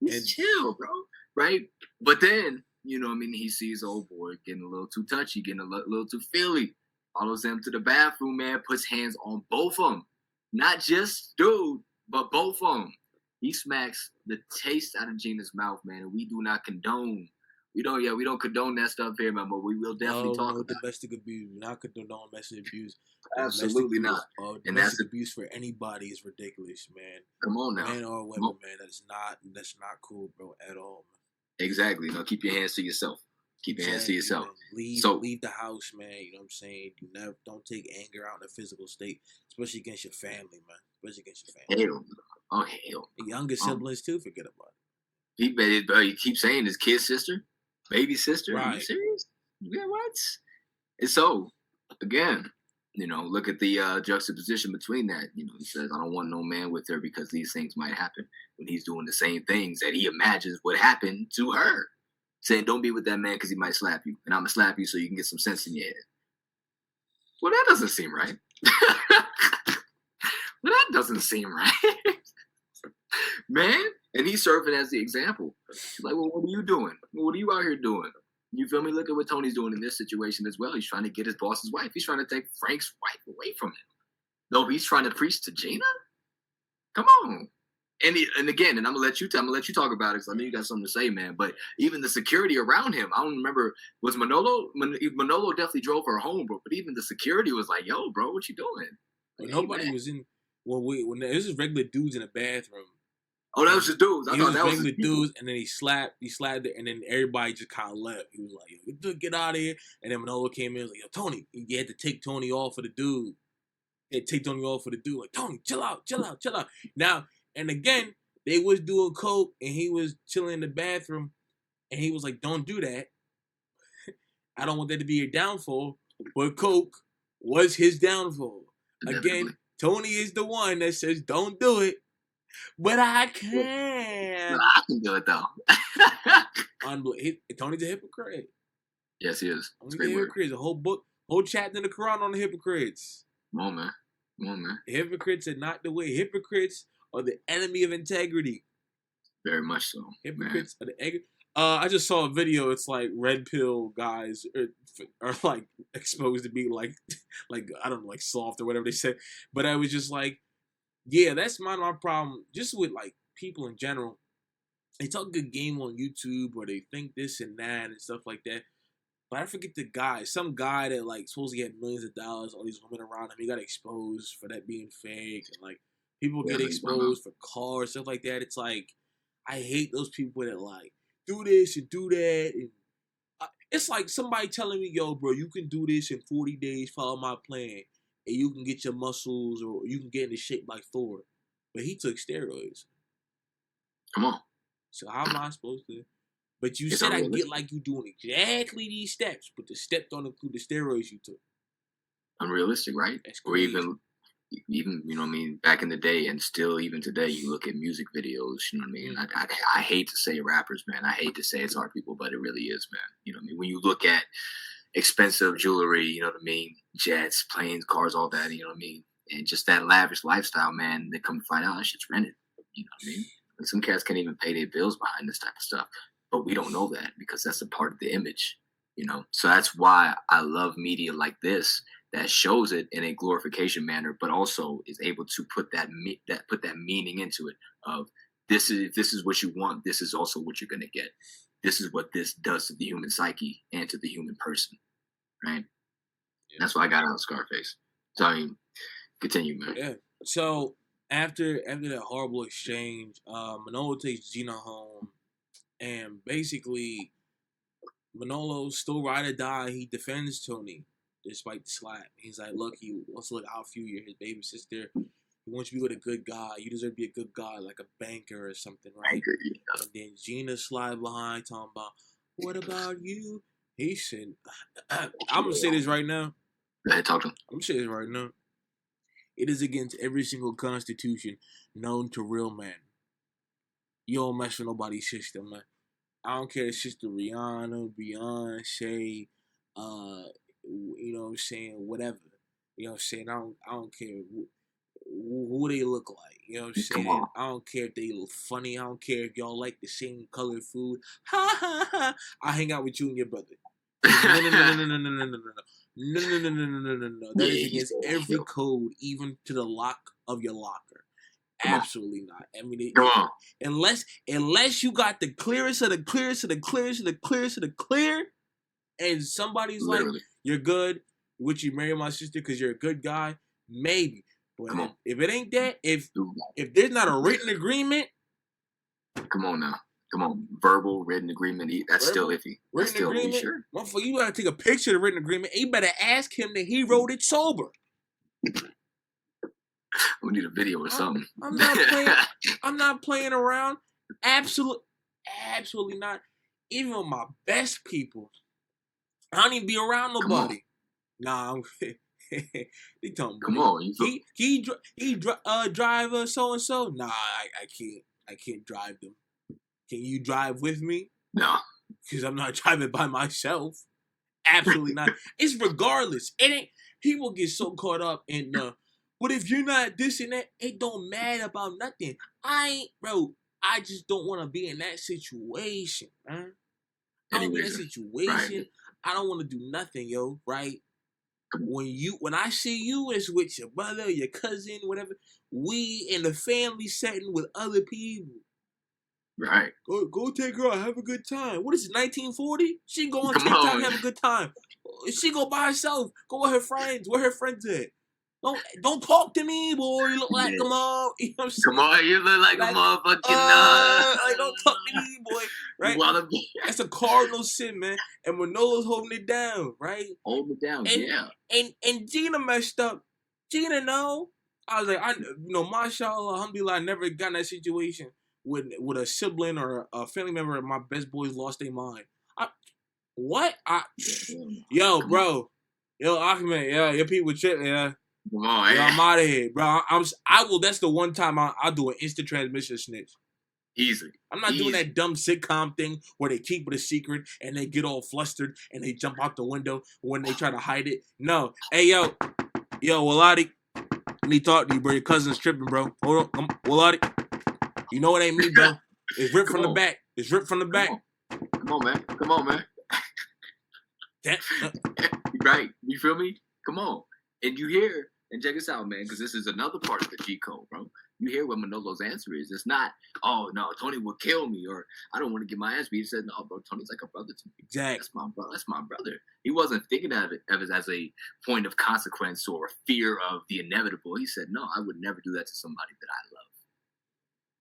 He's chill, bro. Right? But then, he sees old boy getting a little too touchy, getting a little too feely. Follows them to the bathroom, man. Puts hands on both of them. Not just dude, but both of them. He smacks the taste out of Gina's mouth, man. And we do not condone. We don't condone that stuff here, man. But we will definitely talk about domestic abuse. We not condone domestic abuse. Absolutely not. And domestic abuse for anybody is ridiculous, man. Come on now, man or women, man. That's not cool, bro, at all, man. Exactly. Keep your hands to yourself. Keep your hands to yourself. Leave the house, man. You know what I'm saying? Don't take anger out in a physical state, especially against your family, man. Especially against your family. Hell. Oh, hell. The younger siblings too. Forget about it. He keeps saying his kid sister, baby sister. Right. Are you serious? Yeah, what? And so, again, look at the juxtaposition between that. He says, I don't want no man with her because these things might happen. When he's doing the same things that he imagines would happen to her. Saying, don't be with that man because he might slap you. And I'm going to slap you so you can get some sense in your head. Well, that doesn't seem right. Man. And he's serving as the example. He's like, well, what are you doing? What are you out here doing? You feel me? Look at what Tony's doing in this situation as well. He's trying to get his boss's wife. He's trying to take Frank's wife away from him. No, he's trying to preach to Gina? Come on. And again, and I'm gonna let you talk about it because I know you got something to say, man. But even the security around him, I don't remember. Was Manolo? Manolo definitely drove her home, bro. But even the security was like, "Yo, bro, what you doing?" Like, nobody was in. When this is regular dudes in the bathroom. Oh, that was just dudes. I thought that was regular dudes, and then he slapped it, and then everybody just kind of left. He was like, "Get out of here!" And then Manolo came in, he was like, "Yo, Tony," he had to take Tony off for the dude. Like, Tony, chill out. Now, and again, they was doing coke, and he was chilling in the bathroom, and he was like, "Don't do that. I don't want that to be your downfall." But coke was his downfall. Again, Tony is the one that says, "Don't do it." But I can. I can do it though. Tony's a hypocrite. Yes, he is. Tony's a hypocrite. A whole book, whole chapter in the Quran on the hypocrites. Come on, man. Hypocrites are not the way. Hypocrites are the enemy of integrity. Very much so. Hypocrites are the I just saw a video. It's like red pill guys are like exposed to be like I don't know, like soft or whatever they said. But I was just like, yeah, that's my problem. Just with like people in general, they talk a good game on YouTube or they think this and that and stuff like that. But I forget the guy, some guy that like supposedly had millions of dollars, all these women around him. He got exposed for that being fake, and like people get exposed for cars, stuff like that. It's like I hate those people that like do this and do that, and it's like somebody telling me, "Yo, bro, you can do this in 40 days. Follow my plan, and you can get your muscles, or you can get into shape like Thor." But he took steroids. Come on. So how am I supposed to? But you said I get like you doing exactly these steps, but the steps don't include the steroids you took. Unrealistic, right? Or even you know what I mean, back in the day and still even today, you look at music videos, you know what I mean? I hate to say rappers, man. I hate to say it's hard people, but it really is, man. You know what I mean? When you look at expensive jewelry, you know what I mean? Jets, planes, cars, all that, you know what I mean? And just that lavish lifestyle, man, they come to find out that shit's rented. You know what I mean? And some cats can't even pay their bills behind this type of stuff. But we don't know that because that's a part of the image, you know? So that's why I love media like this that shows it in a glorification manner, but also is able to put that meaning into it of this is what you want. This is also what you're going to get. This is what this does to the human psyche and to the human person, right? Yeah. That's why I got out of Scarface. So, I mean, continue, man. Yeah. So after that horrible exchange, Manolo takes Gina home. And basically, Manolo still ride or die. He defends Tony despite the slap. He's like, look, he wants to look out for you. You're his baby sister. He wants you to be with a good guy. You deserve to be a good guy, like a banker or something, right? And then Gina slide behind, talking about, what about you? He said, I'm going to say this right now. Go ahead, talk to him. I'm going to say this right now. It is against every single constitution known to real men. You don't mess with nobody's sister, man. I don't care if sister Rihanna, Beyonce, you know what I'm saying, whatever. You know what I'm saying? I don't care who they look like. You know what I'm saying? I don't care if they look funny. I don't care if y'all like the same colored food. Ha ha ha. I hang out with you and your brother. No. That is against every code, even to the lock of your locker. Absolutely not. I mean, unless you got the clearest of the clearest of the clearest of the clearest of the clear, and somebody's literally like, "You're good. Would you marry my sister because you're a good guy?" Maybe, but if it ain't that, if there's not a written agreement, come on now, come on, verbal written agreement. That's still iffy. Written still agreement, sure. Motherfucker, you gotta take a picture of the written agreement. And you better ask him that he wrote it sober. We need a video or something. I'm not playing around. Absolutely not. Even with my best people, I don't even be around nobody. Nah, they talking about. Come on, he drive so and so. Nah, I can't drive them. Can you drive with me? No, because I'm not driving by myself. Absolutely not. It's regardless. It ain't. People get so caught up in but if you're not this and that, it don't matter about nothing. I just don't want to be in that situation, man. I don't want to be in that situation. Right. I don't want to do nothing, yo, right? when I see you as with your brother, your cousin, whatever, we in the family setting with other people. Right. Go take her out, have a good time. What is it, 1940? She go on Come TikTok, on. have a good time. She go by herself. Go with her friends. Where her friends at? Don't talk to me, boy. You look like Yeah. come on. You know what I'm saying? Come on, you look like a motherfucking like don't talk to me, boy. Right? That's a cardinal sin, man. And Manolo's holding it down, right? Holding it down, and, yeah. And Gina messed up. Gina, no. I was like, mashallah, alhamdulillah, I never got in that situation with a sibling or a family member of my best boys lost their mind. Yo, bro. Yo, Ahmed, yeah, your people tripping, yeah. Come on, yo, I'm out of here, bro. I will. That's the one time I'll do an instant transmission snitch. Easily. I'm not doing that dumb sitcom thing where they keep it a secret and they get all flustered and they jump out the window when they try to hide it. No. Hey, yo, Waladi, let me talk to you, bro. Your cousin's tripping, bro. Hold on, Waladi. You know it ain't me, bro. It's ripped from the back. It's ripped from the back. Come on, man. Right. You feel me? Come on. And you hear, and check this out, man, because this is another part of the G code, bro. You hear what Manolo's answer is. It's not, oh, no, Tony will kill me, or I don't want to get my ass beat. He said, no, bro, Tony's like a brother to me. Exactly. That's my brother. He wasn't thinking of it as a point of consequence or fear of the inevitable. He said, no, I would never do that to somebody that I love.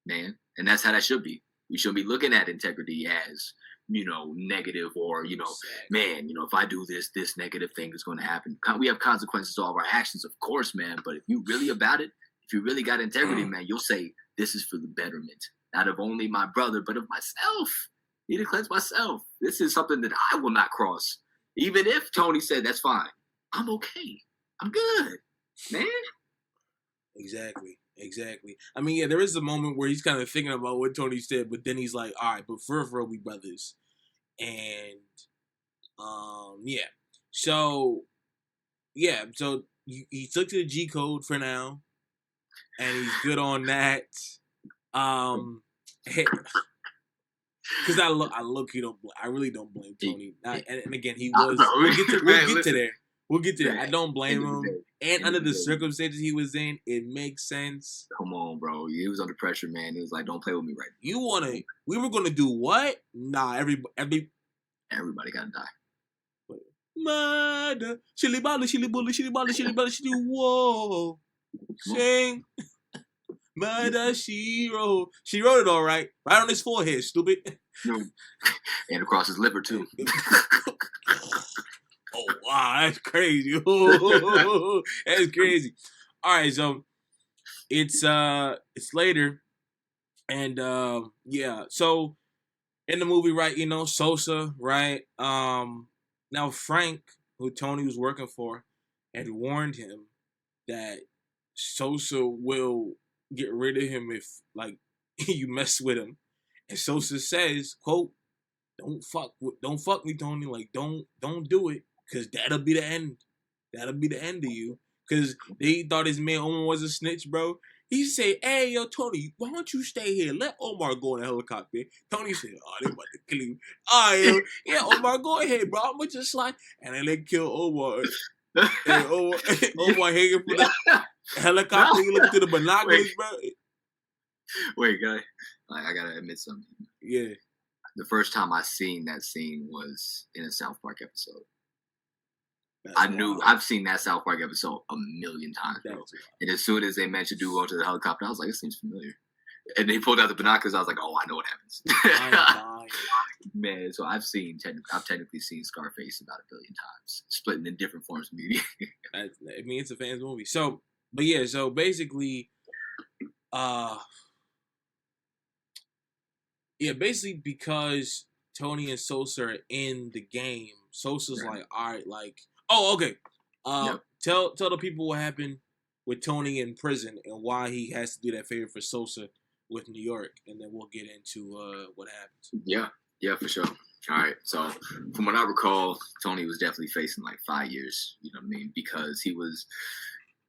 Man. And that's how that should be. We should be looking at integrity as, negative or, man, if I do this negative thing is going to happen. We have consequences to all of our actions, of course, man. But if you really about it, if you really got integrity, man, you'll say, this is for the betterment, not of only my brother, but of myself. I need to cleanse myself. This is something that I will not cross. Even if Tony said, that's fine. I'm okay. I'm good, man. Exactly. I mean, yeah, there is a moment where he's kind of thinking about what Tony said, but then he's like, all right, but for we brothers. And, yeah. So he took to the G code for now, and he's good on that. Because I really don't blame Tony. And again, he was. We'll get to there. We'll get to that. I don't blame him. And under the circumstances he was in, it makes sense. Come on, bro. He was under pressure, man. He was like, don't play with me right now. We were going to do what? Nah, everybody got to die. Murder. Shilly bally, whoa. Sing. Murder, she wrote. She wrote it all right. Right on his forehead, stupid. And across his liver, too. Oh, wow, that's crazy. That's crazy. All right, so it's later, and yeah. So in the movie, right, Sosa, right? Now Frank, who Tony was working for, had warned him that Sosa will get rid of him if you mess with him. And Sosa says, quote, don't fuck me, Tony. Like, don't do it. Because that'll be the end. That'll be the end of you. Because they thought his man Omar was a snitch, bro. He said, hey, yo, Tony, why don't you stay here? Let Omar go in the helicopter. Tony said, oh, they about to kill him. All right, yo. Yeah, Omar, go ahead, bro. I'm going to just slide. And then they kill Omar. And Omar hanging from the helicopter. He looked through the binoculars, bro. Wait, guy. I got to admit something. Yeah. The first time I seen that scene was in a South Park episode. I've seen that South Park episode a million times, bro. And as soon as they mentioned dude going to the helicopter, I was like, this seems familiar. And they pulled out the binoculars. I was like, oh, I know what happens. Man, so I've technically seen Scarface about 1 billion times, splitting in different forms of media. I mean, it's a fans movie. So, but yeah, so basically, basically because Tony and Sosa are in the game, Sosa's like, all right, like, oh, okay. Yep. Tell the people what happened with Tony in prison and why he has to do that favor for Sosa with New York, and then we'll get into what happens. Yeah, for sure. All right. So from what I recall, Tony was definitely facing like 5 years. You know what I mean? Because he was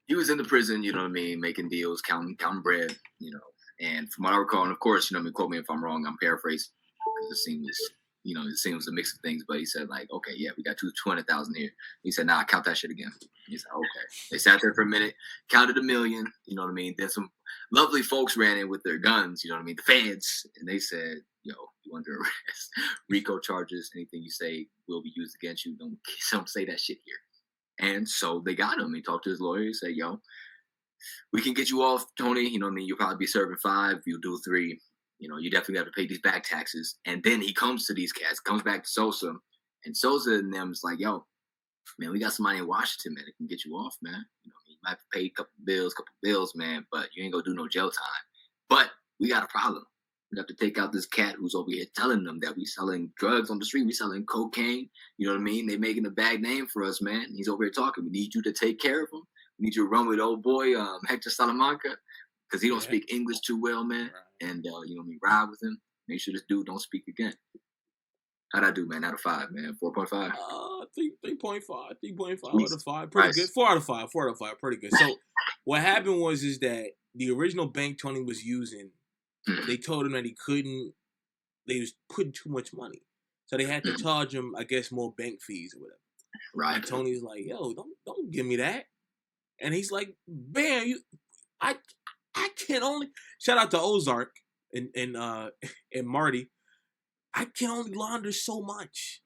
in the prison. You know what I mean? Making deals, counting bread. You know. And from what I recall, and of course, quote me if I'm wrong. I'm paraphrasing because the scene was you know, it seems a mix of things, but he said like, okay, yeah, we got 200,000 here. He said, nah, count that shit again. He said, okay. They sat there for a minute, counted $1 million, you know what I mean? Then some lovely folks ran in with their guns, you know what I mean? The feds, and they said, yo, you under arrest. RICO charges, anything you say will be used against you. Don't say that shit here. And so they got him. He talked to his lawyer. He said, yo, we can get you off, Tony. You know what I mean? You'll probably be serving 5. You'll do 3. You know, you definitely have to pay these back taxes. And then he comes to these cats, comes back to Sosa, and Sosa and them is like, yo, man, we got somebody in Washington, man, that can get you off, man. You know, you might have to pay a couple bills, man, but you ain't gonna do no jail time. But we got a problem. We have to take out this cat who's over here telling them that we selling drugs on the street, we selling cocaine. You know what I mean? They making a bad name for us, man. He's over here talking. We need you to take care of him. We need you to run with old boy Hector Salamanca, because he don't speak English too well, man. And, you know, we ride with him. Make sure this dude don't speak again. How'd I do, man? Out of 5, man. 4.5? 3.5. 3.5 out of 5. Pretty good. 4 out of 5. 4 out of 5. Pretty good. So what happened is that the original bank Tony was using, they told him that they was putting too much money. So they had to charge him, I guess, more bank fees or whatever. Right. And Tony's like, yo, don't give me that. And he's like, bam, I can only, shout out to Ozark and Marty. I can only launder so much.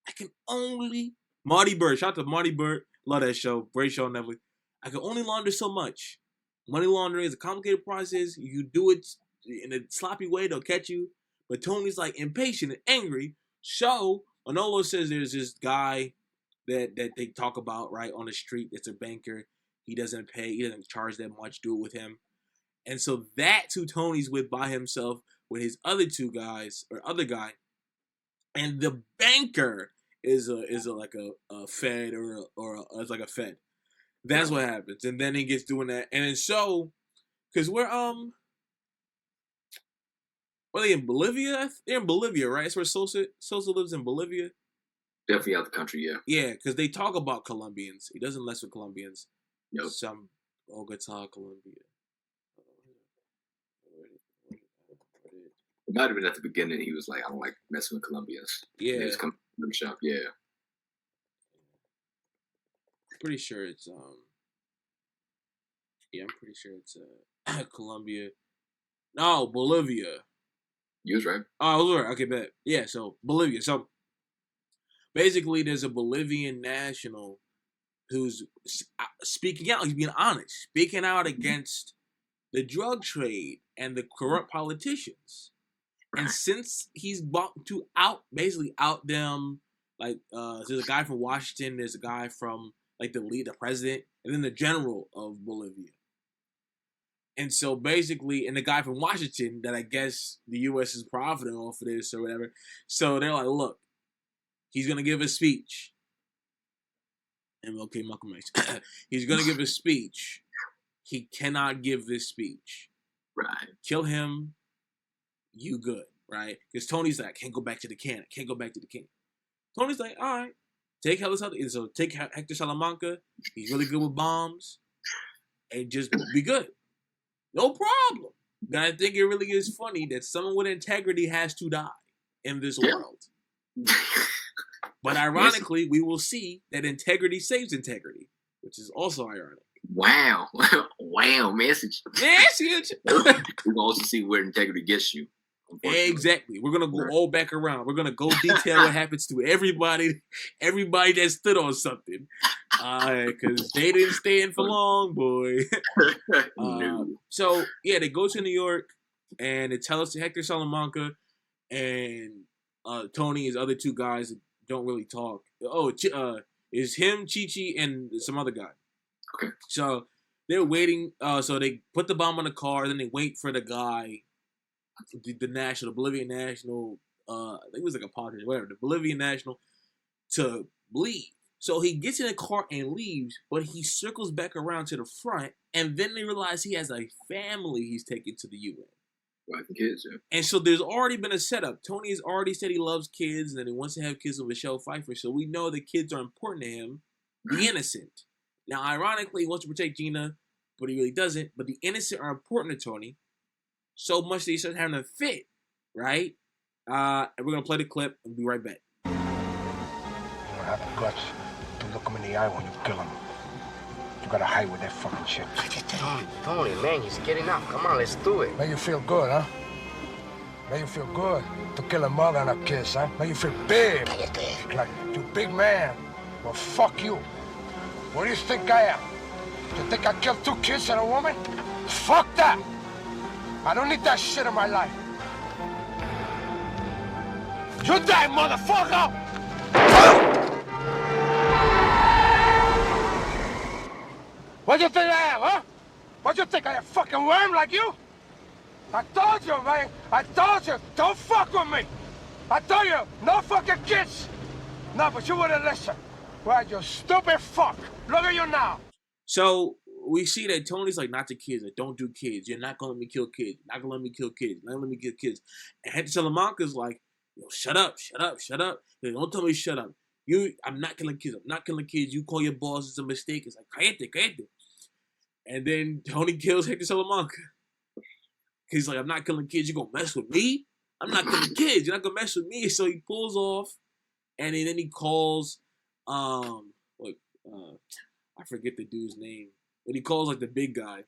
I can only, Marty Bird, shout out to Marty Bird. Love that show. Great show on Netflix. I can only launder so much. Money laundering is a complicated process. You do it in a sloppy way, they'll catch you. But Tony's like impatient and angry. So Manolo says there's this guy that they talk about, right, on the street. It's a banker. He doesn't pay. He doesn't charge that much. Do it with him. And so that's who Tony's with by himself with his other 2 guys or other guy. And the banker is like a Fed or it's like a Fed. That's what happens. And then he gets doing that. And then so, because we're they in Bolivia? They're in Bolivia, right? That's where Sosa lives, in Bolivia. Definitely out the country, yeah. Yeah, because they talk about Colombians. He doesn't mess with Colombians. Yep. Some Bogota, Colombia. It might have been at the beginning. He was like, I don't like messing with Colombians. Yeah. They just come to the shop, yeah. Pretty sure it's I'm pretty sure it's Colombia. No, Bolivia. You was right. Oh, I was right. Okay, bet. Yeah, so Bolivia. So basically, there's a Bolivian national who's speaking out. He's being honest, speaking out against the drug trade and the corrupt politicians. And since he's bought to basically out them, like there's a guy from Washington, there's a guy from like the president, and then the general of Bolivia. And so basically, and the guy from Washington that I guess the U.S. is profiting off of this or whatever. So they're like, look, he's going to give a speech. MLK Malcolm X. He's going to give a speech. He cannot give this speech. Right. Kill him. You good, right? Because Tony's like, I can't go back to the can. Tony's like, all right. Take Hector Salamanca. He's really good with bombs. And just be good. No problem. And I think it really is funny that someone with integrity has to die in this world. But ironically, we will see that integrity saves integrity, which is also ironic. Wow. Wow, message. Message. We're going to also see where integrity gets you. Exactly. We're going to go all back around. We're going to go detail what happens to everybody that stood on something. Because they didn't stand for long, boy. So, yeah, they go to New York, and they tell us Hector Salamanca and Tony, his other 2 guys that don't really talk. Is him, Chichi, and some other guy. Okay. So, they're waiting. So, they put the bomb on the car, then they wait for the guy, the Bolivian national, I think it was like a politician, whatever, the Bolivian national, to leave. So he gets in the car and leaves, but he circles back around to the front, and then they realize he has a family he's taking to the UN. Wife and kids, yeah. And so there's already been a setup. Tony has already said he loves kids, and that he wants to have kids with Michelle Pfeiffer, so we know the kids are important to him. The innocent. Now, ironically, he wants to protect Gina, but he really doesn't. But the innocent are important to Tony. So much that he starts having a fit, right? And we're gonna play the clip and be right back. You don't have the guts to look him in the eye when you kill him. You gotta hide with that fucking shit. Tony, man, you're getting up. Come on, let's do it. Make you feel good, huh? Make you feel good to kill a mother and a kiss, huh? Make you feel big. Like, you big man. Well, fuck you. What do you think I am? You think I killed 2 kids and a woman? Fuck that! I don't need that shit in my life. You die, motherfucker! What do you think I am, huh? What do you think I am, a fucking worm like you? I told you, man. I told you, don't fuck with me. I told you, no fucking kids. No, but you wouldn't listen. Well, you stupid fuck. Look at you now. So we see that Tony's like, not the kids, like, don't do kids. You're not gonna let me kill kids. You're not gonna let me kill kids. You're not gonna let me kill kids. And Hector Salamanca's like, yo, shut up. Like, don't tell me shut up. I'm not killing kids. I'm not killing kids. You call your boss, it's a mistake. It's like, cállate. And then Tony kills Hector Salamanca. He's like, I'm not killing kids. You gonna mess with me? I'm not killing kids. You're not gonna mess with me. So he pulls off, and then he calls, I forget the dude's name, but he calls like the big guy,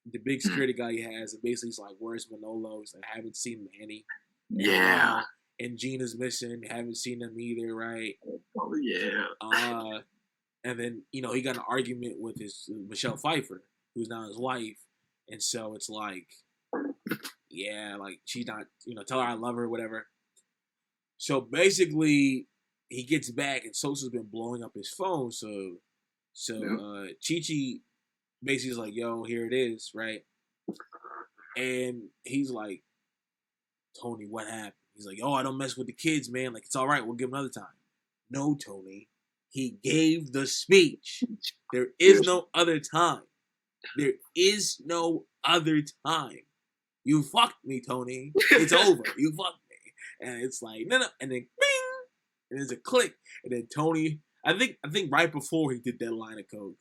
the big security guy he has, and basically he's like, "Where's Manolo?" He's like, "I haven't seen Manny." Yeah. And Gina's missing. Haven't seen them either, right? Oh yeah. And then he got an argument with his Michelle Pfeiffer, who's now his wife, and so it's like, yeah, like she's not, tell her I love her, whatever. So basically, he gets back, and Sosa's been blowing up his phone. So Chi-Chi basically is like, yo, here it is, right? And he's like, Tony, what happened? He's like, oh, I don't mess with the kids, man. Like, it's all right. We'll give another time. No, Tony. He gave the speech. There is no other time. There is no other time. You fucked me, Tony. It's over. You fucked me. And it's like, no. And then, bing! And there's a click. And then Tony, I think right before he did that line of coke.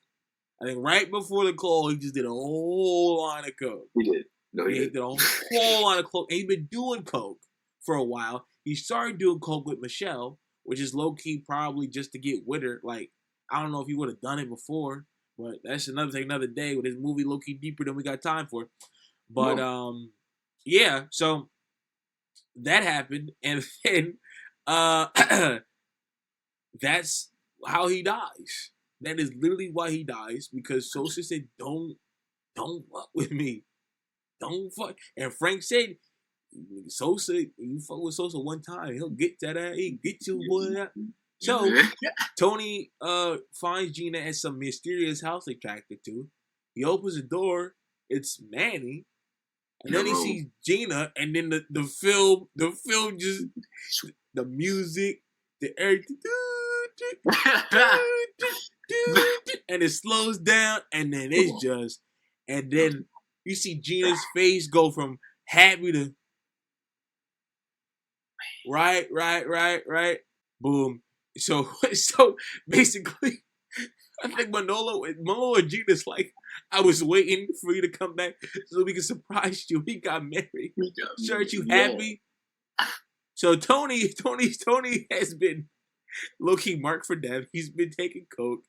I think right before the call, he just did a whole line of coke. He did. No, he did a whole line of coke. And he's been doing coke for a while. He started doing coke with Michelle, which is low-key probably just to get with her. Like, I don't know if he would have done it before, but that's another day with his movie low-key deeper than we got time for. But, yeah, so that happened, and then that's how he dies. That is literally why he dies, because Sosa said, don't fuck with me. Don't fuck. And Frank said, Sosa, you fuck with Sosa one time, he'll get that ass. He'll get you, boy. So Tony finds Gina at some mysterious house they tracked her to. He opens the door. It's Manny, and then he sees Gina, and then the film just the music, the everything, and it slows down, and then it's just, and then you see Gina's face go from happy to right, boom. So basically, I think Manolo and Gina's like, I was waiting for you to come back so we can surprise you. We got married. Aren't you happy? So Tony has been low-key marked for death. He's been taking coke.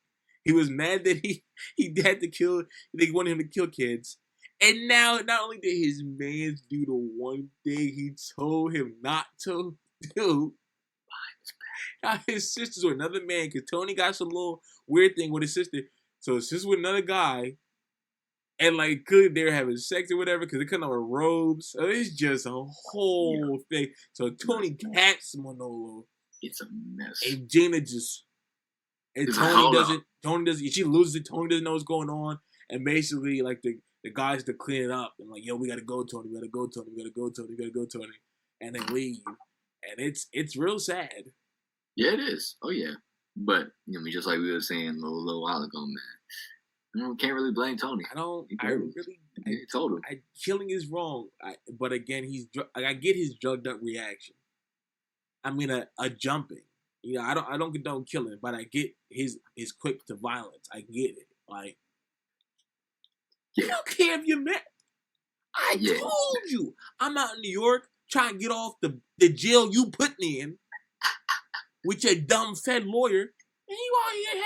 He was mad that he had to kill. They wanted him to kill kids. And now, not only did his mans do the one thing he told him not to do, now his sister's with another man, because Tony got some little weird thing with his sister. So his sister with another guy, and like clearly they're having sex or whatever, because they come out with robes. So it's just a whole thing. So Tony caps Manolo. It's a mess. And Gina just, and Tony doesn't, she loses it. Tony doesn't know what's going on. And basically, like, the guys to clean it up. And like, yo, we gotta go, Tony. We gotta go, Tony. And they leave. And it's real sad. Yeah, it is. Oh, yeah. But, just like we were saying a little while ago, man, can't really blame Tony. I told him. Killing is wrong. But again, I get his drugged up reaction. I mean, a jumping. I don't condone killing, but I get his quick to violence. I get it. Like, you don't care if you're mad. I told you. I'm out in New York. trying to get off the jail you put me in with your dumb Fed lawyer, and you out here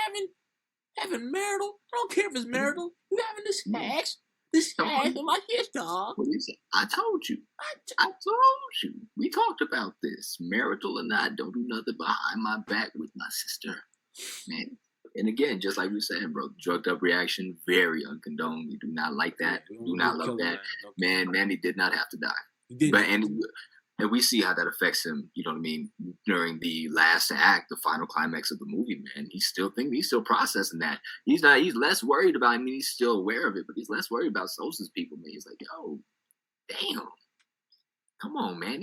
having marital. I don't care if it's marital. You having this sex. This sex like this, dog. What is it? I told you. I told you. We talked about this. Marital or not, don't do nothing behind my back with my sister. Man. And again, just like we were saying, bro, drugged up reaction, very uncondoned. We do not like that. Do not love that. Man, Manny did not have to die. He did. But and we see how that affects him, you know what I mean, during the last act, the final climax of the movie, man. He's still processing that. He's less worried about, I mean, he's still aware of it, but he's less worried about Sosa's people, man. He's like, yo, damn. Come on, man.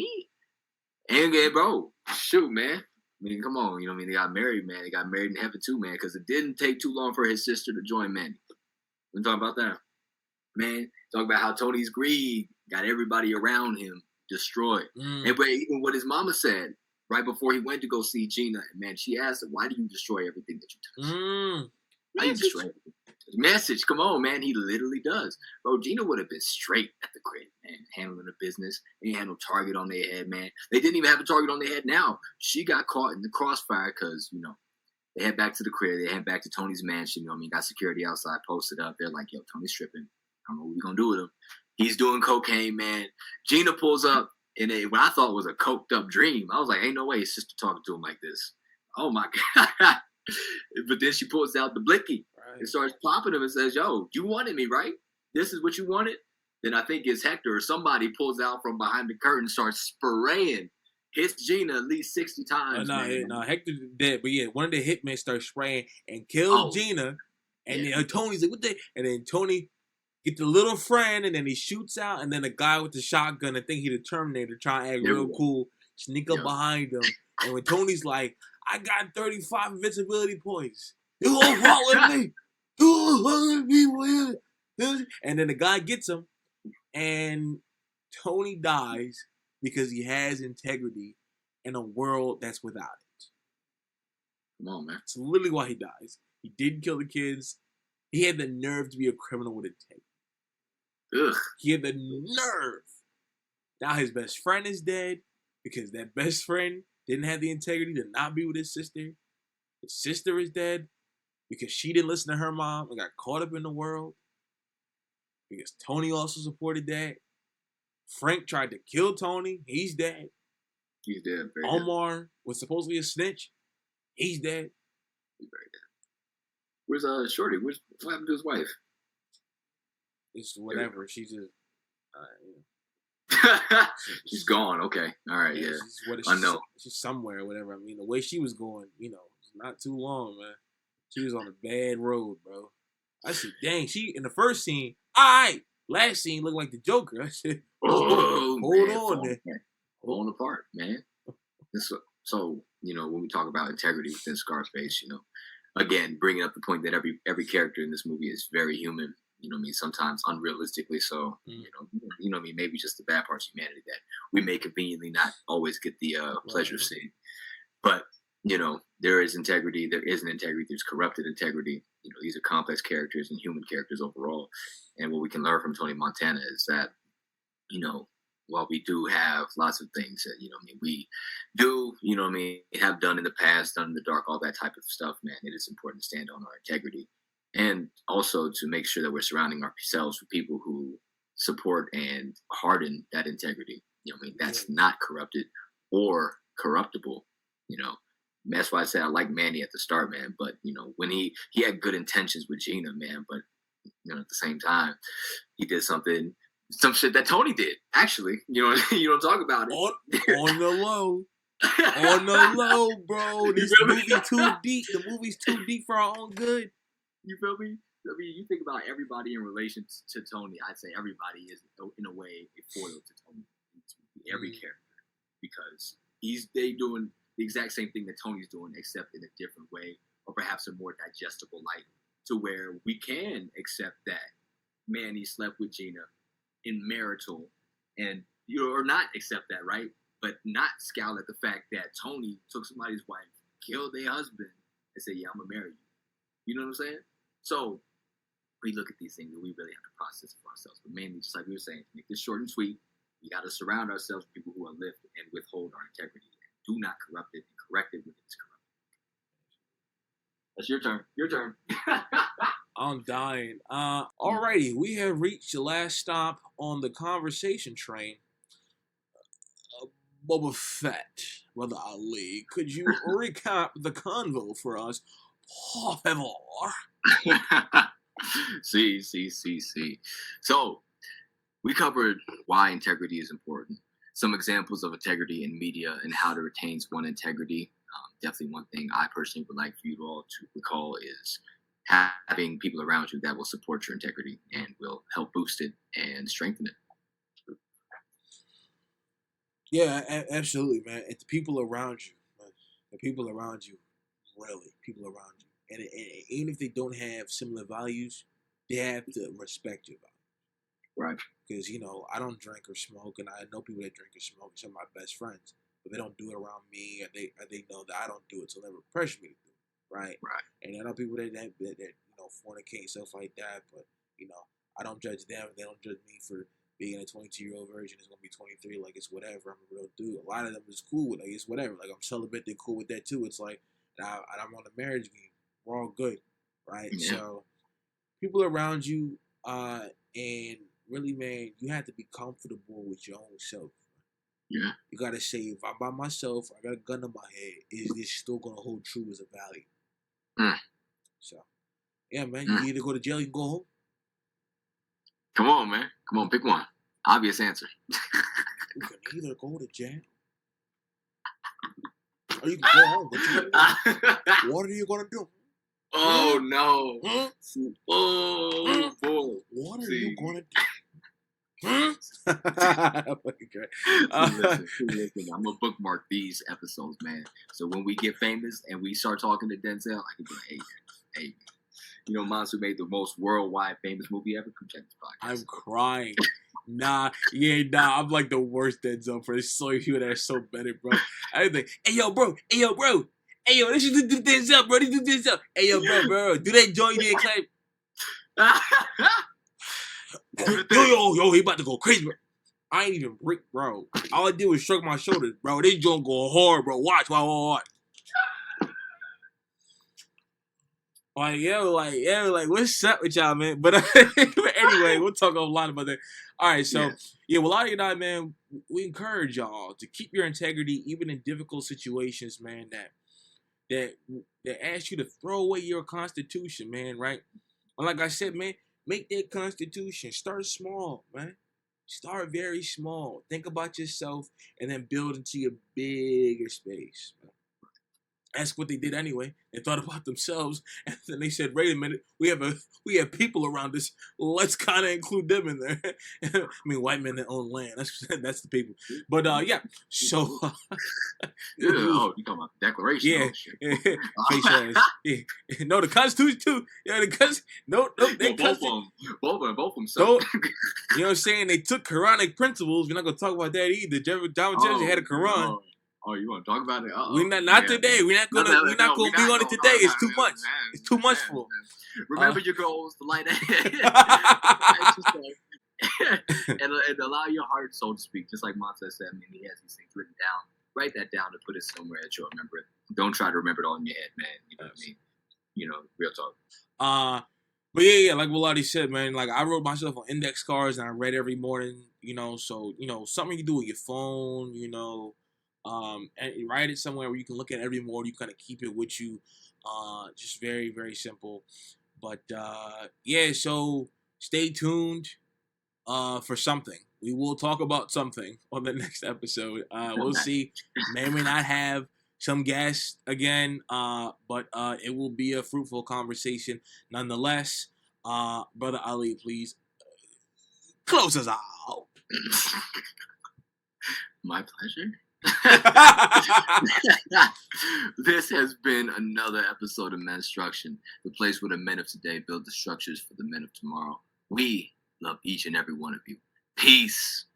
And bro, shoot, man. I mean, come on, you know what I mean? They got married, man. They got married in heaven too, man, because it didn't take too long for his sister to join Manny. We talking about that. Man, talk about how Tony's greed got everybody around him destroyed. But even what his mama said right before he went to go see Gina, man, she asked him, why do you destroy everything that you touch? Why do you destroy everything? Message, come on, man. He literally does. Bro, Gina would have been straight at the crib, man, handling the business. They ain't had no target on their head, man. They didn't even have a target on their head now. She got caught in the crossfire because, you know, they head back to the crib. They head back to Tony's mansion. You know what I mean? Got security outside posted up. They're like, yo, Tony's stripping. I don't know what we're going to do with him. He's doing cocaine, man. Gina pulls up in what I thought was a coked up dream. I was like, ain't no way his sister talking to him like this. Oh, my God. But then she pulls out the blicky and starts popping him and says, yo, you wanted me, right? This is what you wanted? Then I think it's Hector or somebody pulls out from behind the curtain, starts spraying. Hits Gina at least 60 times. No, Hector dead. But yeah, one of the hitmen starts spraying and killed Gina. And then Tony's like, what the? And then Tony get the little friend, and then he shoots out, and then the guy with the shotgun, I think he the Terminator, trying to act real cool, sneak up behind him. And when Tony's like, I got 35 invincibility points. You all follow me. And then the guy gets him, and Tony dies because he has integrity in a world that's without it. Come on, man. It's literally why he dies. He didn't kill the kids. He had the nerve to be a criminal with integrity. Ugh. He had the nerve. Now his best friend is dead because that best friend didn't have the integrity to not be with his sister. His sister is dead because she didn't listen to her mom and got caught up in the world. Because Tony also supported that. Frank tried to kill Tony. He's dead. He's dead. Omar was supposedly a snitch. He's dead. He's very dead. Where's Shorty? What happened to his wife? It's whatever. She's just she's gone. Okay. All right. Yeah. I know. She's somewhere or whatever. I mean, the way she was going, it's not too long, man. She was on a bad road, bro. I said, dang, she in the first scene, all right. Last scene looked like the Joker. I said, hold on there. Falling apart, man. So, when we talk about integrity within Scarface, again, bringing up the point that every character in this movie is very human. Sometimes unrealistically so. Maybe just the bad parts of humanity that we may conveniently not always get the pleasure of seeing. But, there is integrity, there isn't integrity, there's corrupted integrity. These are complex characters and human characters overall. And what we can learn from Tony Montana is that, while we do have lots of things that, we do, have done in the past, done in the dark, all that type of stuff, man, it is important to stand on our integrity. And also to make sure that we're surrounding ourselves with people who support and harden that integrity. That's not corrupted or corruptible. That's why I said I like Manny at the start, man. But, when he had good intentions with Gina, man. But, at the same time, he did some shit that Tony did, actually. You don't talk about it. On the low. On the low, bro. This movie too deep. The movie's too deep for our own good. You feel me? I mean, you think about everybody in relation to Tony. I'd say everybody is, in a way, a foil to Tony. Every character. Because they doing the exact same thing that Tony's doing, except in a different way, or perhaps a more digestible light, to where we can accept that Manny slept with Gina in marital, and or not accept that, right? But not scowl at the fact that Tony took somebody's wife, killed their husband, and said, "Yeah, I'm gonna marry you." You know what I'm saying? So we look at these things and we really have to process for ourselves. But mainly, just like we were saying, to make this short and sweet, We got to surround ourselves with people who are lift and withhold our integrity. Do not corrupt it and correct it when it's corrupt. That's your turn. Your turn. I'm dying. Alrighty, we have reached the last stop on the conversation train. Boba Fett, Brother Ali, could you recap the convo for us? Por favor. See. So, we covered why integrity is important, some examples of integrity in media and how to retain one's integrity. Definitely one thing I personally would like for you all to recall is having people around you that will support your integrity and will help boost it and strengthen it. Yeah, absolutely, man. It's the people around you, man. The people around you, really, people around you. And even if they don't have similar values, they have to respect your values. Right. Because, I don't drink or smoke, and I know people that drink or smoke. Some of my best friends, but they don't do it around me, and they know that I don't do it, so they never pressure me to do it, right? Right. And I know people that fornicate, stuff like that, but, I don't judge them, they don't judge me for being a 22-year-old virgin is going to be 23, like, it's whatever, I'm a real dude. A lot of them is cool with, like, it's whatever. Like, I'm celibate, they're cool with that, too. It's like, I'm on a marriage game. We're all good, right? Yeah. So, people around you, and really, man, you have to be comfortable with your own self. Yeah. You got to say, if I'm by myself, I got a gun in my head, is this still going to hold true as a value? So, yeah, man, you either go to jail, you can go home. Come on, man. Come on, pick one. Obvious answer. You can either go to jail or you can go home. What are you going to do? Oh, no. Huh? Oh, boy. What are you going to do? Listen, I'm going to bookmark these episodes, man. So when we get famous and we start talking to Denzel, I can be like, hey. Mansa made the most worldwide famous movie ever. Come check this podcast. I'm crying. Nah, I'm like the worst Denzel for this. So few that are so better, bro. I think, hey yo, bro, this is do Denzel, bro. This do Denzel. Hey yo, bro, do that joint you didn't claim? Yo, he about to go crazy, bro. I ain't even brick, bro. All I did was shrug my shoulders, bro. This joint go hard, bro. Watch. Like, what's up with y'all, man? But anyway, we'll talk a lot about that. All right, so, Waladi and I, man, we encourage y'all to keep your integrity even in difficult situations, man, that ask you to throw away your constitution, man, right? And like I said, man, make that constitution. Start small, man. Start very small. Think about yourself and then build into your bigger space, man. That's what they did anyway. They thought about themselves, and then they said, "Wait a minute, we have people around us. Let's kind of include them in there." I mean, white men that own land. That's the people. But yeah. So you talking about the Declaration? Yeah. No, the Constitution too. Yeah, the Constitution. No, both of them. So you know what I'm saying? They took Quranic principles. We're not gonna talk about that either. John Jefferson had a Quran. No. Oh, you want to talk about it? We're not today. We're not gonna be on it today. It's too much. It's too much for them. Remember your goals, the light ahead. and allow your heart, so to speak, just like Mansa said. I mean, he has these things written down. Write that down and put it somewhere that you'll remember it. Don't try to remember it all in your head, man. You know what I mean? Real talk. But yeah, like Waladi said, man, like I wrote myself on index cards and I read every morning, so, something you can do with your phone, and you write it somewhere where you can look at it every morning. You kind of keep it with you. Just very, very simple. But so stay tuned for something. We will talk about something on the next episode. We'll see. May or may not have some guests again, but it will be a fruitful conversation nonetheless. Brother Ali, please close us out. My pleasure. This has been another episode of Menstruction, the place where the men of today build the structures for the men of tomorrow. We love each and every one of you. Peace.